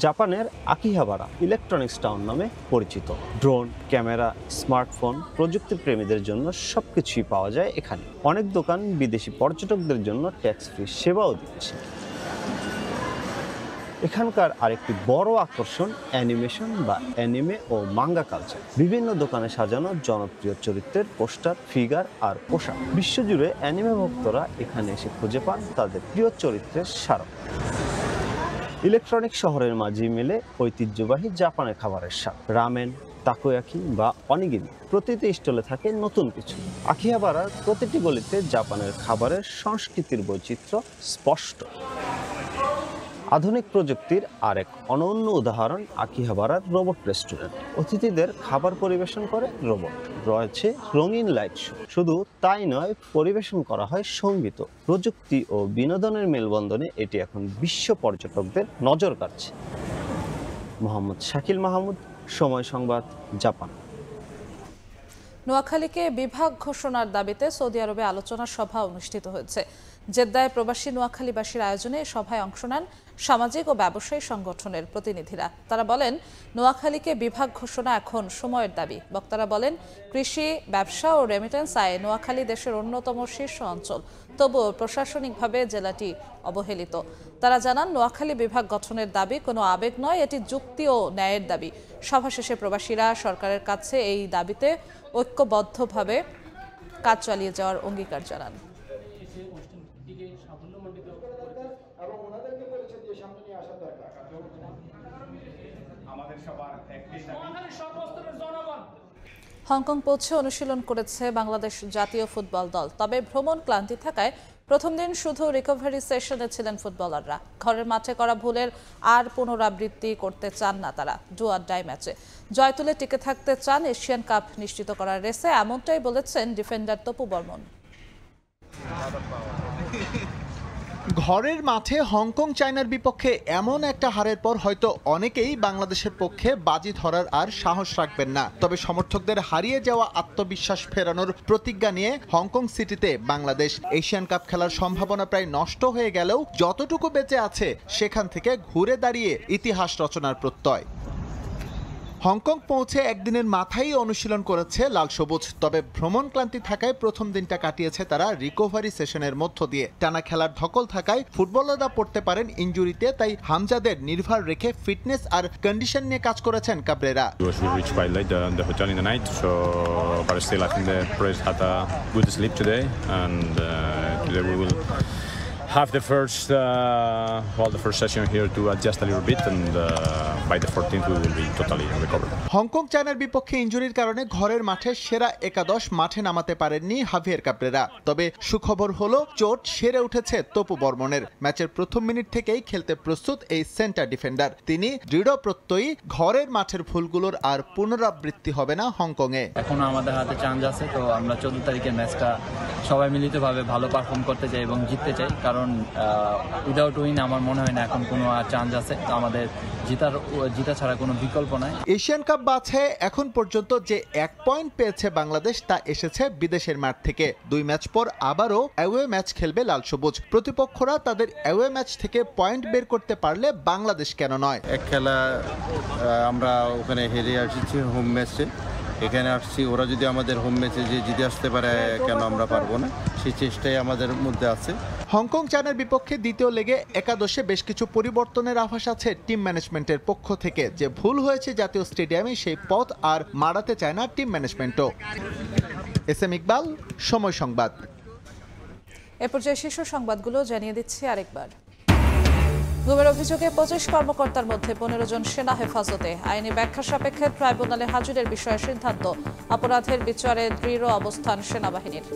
জাপানের আকিহাবারা ইলেকট্রনিক্স টাউন নামে পরিচিত। ড্রোন, ক্যামেরা, স্মার্টফোন, প্রযুক্তি প্রেমীদের জন্য সবকিছুই পাওয়া যায় এখানে। অনেক দোকান বিদেশি পর্যটকদের জন্য ট্যাক্স ফ্রি সেবাও দিচ্ছে। এখানকার আরেকটি বড় আকর্ষণ অ্যানিমেশন বা অ্যানিমে ও মাঙ্গা কালচার। বিভিন্ন দোকানে সাজানো জনপ্রিয় চরিত্রের পোস্টার, ফিগার আর পোশাক। বিশ্বজুড়ে অ্যানিমে ভক্তরা এখানে এসে খুঁজে পান তাদের প্রিয় চরিত্রের স্মারক। ইলেকট্রনিক শহরের মাঝে মেলে ঐতিহ্যবাহী জাপানের খাবারের স্বাদ। রামেন, তাকোয়াকি বা অনিগিরি, প্রতিটি স্টলে থাকে নতুন কিছু। আকিহাবারার প্রতিটি গলিতে জাপানের খাবারের সংস্কৃতির বৈচিত্র্য স্পষ্ট। আধুনিক প্রযুক্তির আরেক অনন্য উদাহরণ আকিহাবারার রোবট রেস্টুরেন্ট। অতিথিদের খাবার পরিবেশন করে রোবট। রয়েছে রঙিন লাইট শো। শুধু তাই নয়, পরিবেশন করা হয় সঙ্গীত। প্রযুক্তি ও বিনোদনের মেলবন্ধনে এটি এখন বিশ্ব পর্যটকদের নজর কাড়ছে। মোহাম্মদ শাকিল মাহমুদ, সময় সংবাদ, জাপান। নোয়াখালীকে বিভাগ ঘোষণার দাবিতে সৌদি আরবে আলোচনা সভা অনুষ্ঠিত হয়েছে। জেদ্দায় প্রবাসী নোয়াখালীবাসীর আয়োজনে সভায় অংশ নেন সামাজিক ও ব্যবসায়ী সংগঠনের প্রতিনিধিরা। তারা বলেন, নোয়াখালীকে বিভাগ ঘোষণা এখন সময়ের দাবি। বক্তারা বলেন, কৃষি, ব্যবসা ও রেমিটেন্স আয়ে নোয়াখালী দেশের অন্যতম শীর্ষ অঞ্চল, তবুও প্রশাসনিকভাবে জেলাটি অবহেলিত। তারা জানান, নোয়াখালী বিভাগ গঠনের দাবি কোনো আবেগ নয়, এটি যুক্তি ও ন্যায়ের দাবি। সভা শেষে প্রবাসীরা সরকারের কাছে এই দাবিতে ঐক্যবদ্ধভাবে কাজ চালিয়ে যাওয়ার অঙ্গীকার জানান। হংকং পৌঁছে অনুশীলন করেছে বাংলাদেশ জাতীয় ফুটবল দল। তবে ভ্রমণ ক্লান্তি থাকায় প্রথম দিন শুধু রিকভারি সেশনে ছিলেন ফুটবলাররা। ঘরের মাঠে করা ভুলের আর পুনরাবৃত্তি করতে চান না তারা। ডু অর ডাই ম্যাচে জয় তুলে টিকে থাকতে চান এশিয়ান কাপ নিশ্চিত করার রেসে, এমনটাই বলেছেন ডিফেন্ডার তপু বর্মন। ঘরের মাঠে হংকং চায়নার বিপক্ষে এমন একটা হারের পর হয়তো অনেকেই বাংলাদেশের পক্ষে বাজি ধরার আর সাহস রাখবেন না। তবে সমর্থকদের হারিয়ে যাওয়া আত্মবিশ্বাস ফেরানোর প্রতিজ্ঞা নিয়ে হংকং সিটিতে বাংলাদেশ। এশিয়ান কাপ খেলার সম্ভাবনা প্রায় নষ্ট হয়ে গেলেও যতটুকু বেঁচে আছে সেখান থেকে ঘুরে দাঁড়িয়ে ইতিহাস রচনার প্রত্যয়। হংকং পৌঁছে একদিনের মাথায় অনুশীলন করেছে লাল সবুজ। তবে ভ্রমণ ক্লান্তি থাকায় প্রথম দিনটা কাটিয়েছে তারা রিকভারি সেশনের মধ্য দিয়ে। টানা খেলার ধকল থাকায় ফুটবলাররা পড়তে পারেন ইনজুরিতে, তাই হামজাদের নির্ভর রেখে ফিটনেস আর কন্ডিশন নিয়ে কাজ করেছেন Cabrera. Have the first session here to adjust a little bit, and by the 14th we will be totally recovered. Hong Kong চায়নার বিপক্ষে ইনজুরির কারণে ঘরের মাঠে সেরা একাদশ মাঠে নামাতে পারেননি হাভিয়ের কাবরেরা। তবে সুখবর হলো চোট সেরে উঠেছে তপু বর্মনের। ম্যাচের প্রথম মিনিট থেকেই খেলতে প্রস্তুত এই সেন্টার ডিফেন্ডার। তিনি দৃঢ় প্রত্যয়ী, ঘরের মাঠের ভুলগুলোর আর পুনরাবৃত্তি হবে না হংকংয়ে। এখনো আমাদের হাতে চান্স আছে, তো আমরা 14 তারিখের ম্যাচটা সবাই মিলিতভাবে ভালো পারফর্ম করতে চাই এবং জিততে চাই, কারণ উইদাউট উইন আমার মনে হয় না এখন কোনো চান্স আছে। তো আমাদের জিতা ছাড়া কোনো বিকল্প নাই। এশিয়ান কাপ বাছাই এখন পর্যন্ত যে 1 পয়েন্ট পেয়েছে বাংলাদেশ, তা এসেছে বিদেশের মাঠ থেকে। 2 ম্যাচ পর আবারও অ্যাওয়ে ম্যাচ খেলবে লাল সবুজ। প্রতিপক্ষরা তাদের অ্যাওয়ে ম্যাচ থেকে পয়েন্ট বের করতে পারলে বাংলাদেশ কেন নয়। এক খেলা আমরা ওখানে হেরে আসছি হোম ম্যাচে, এখানে আসছি, ওরা যদি আমাদের হোম ম্যাচে যে জিতে আসতে পারে কেন আমরা পারবো না, সেই চেষ্টাই আমাদের মধ্যে আছে। হংকং চায়নার বিপক্ষে দ্বিতীয় লেগে একাদশে বেশ কিছু পরিবর্তনের আভাস আছে টিম ম্যানেজমেন্টের পক্ষ থেকে। যে ভুল হয়েছে জাতীয় স্টেডিয়ামে, সেই পথ আর মারাতে চায় না টিম ম্যানেজমেন্টও। এসএম ইকবাল, সময় সংবাদ। এ পর্যায়ে শীর্ষ সংবাদগুলো জানিয়ে দিচ্ছি আরেকবার। গুমের অভিযোগে 25 কর্মকর্তার মধ্যে 15 জন সেনা হেফাজতে। আইনি ব্যাখ্যা সাপেক্ষে ট্রাইব্যুনালে হাজিরের বিষয়ে সিদ্ধান্ত। অপরাধের বিচারে দৃঢ় অবস্থান সেনাবাহিনীর।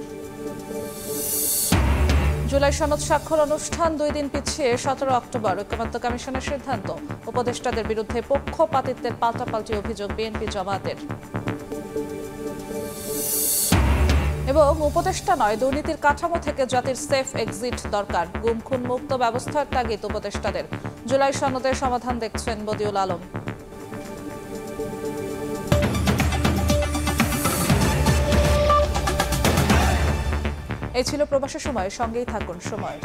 জুলাই সনদ স্বাক্ষর অনুষ্ঠান 2 দিন পিছিয়ে 17 অক্টোবর। ঐকমত্য কমিশনের সিদ্ধান্ত। উপদেষ্টাদের বিরুদ্ধে পক্ষপাতিত্বের পাল্টাপাল্টি অভিযোগ বিএনপি জামায়াতের। এবং উপদেষ্টা নয়, দুর্নীতির কাঠামো থেকে জাতির সেফ এক্সিট দরকার। গুম খুন মুক্ত ব্যবস্থার তাগিদ উপদেষ্টাদের। জুলাই সনদের সমাধান দেখছেন বদিউল আলম। এই ছিল প্রবাসী সময়, সঙ্গেই থাকুন সময়।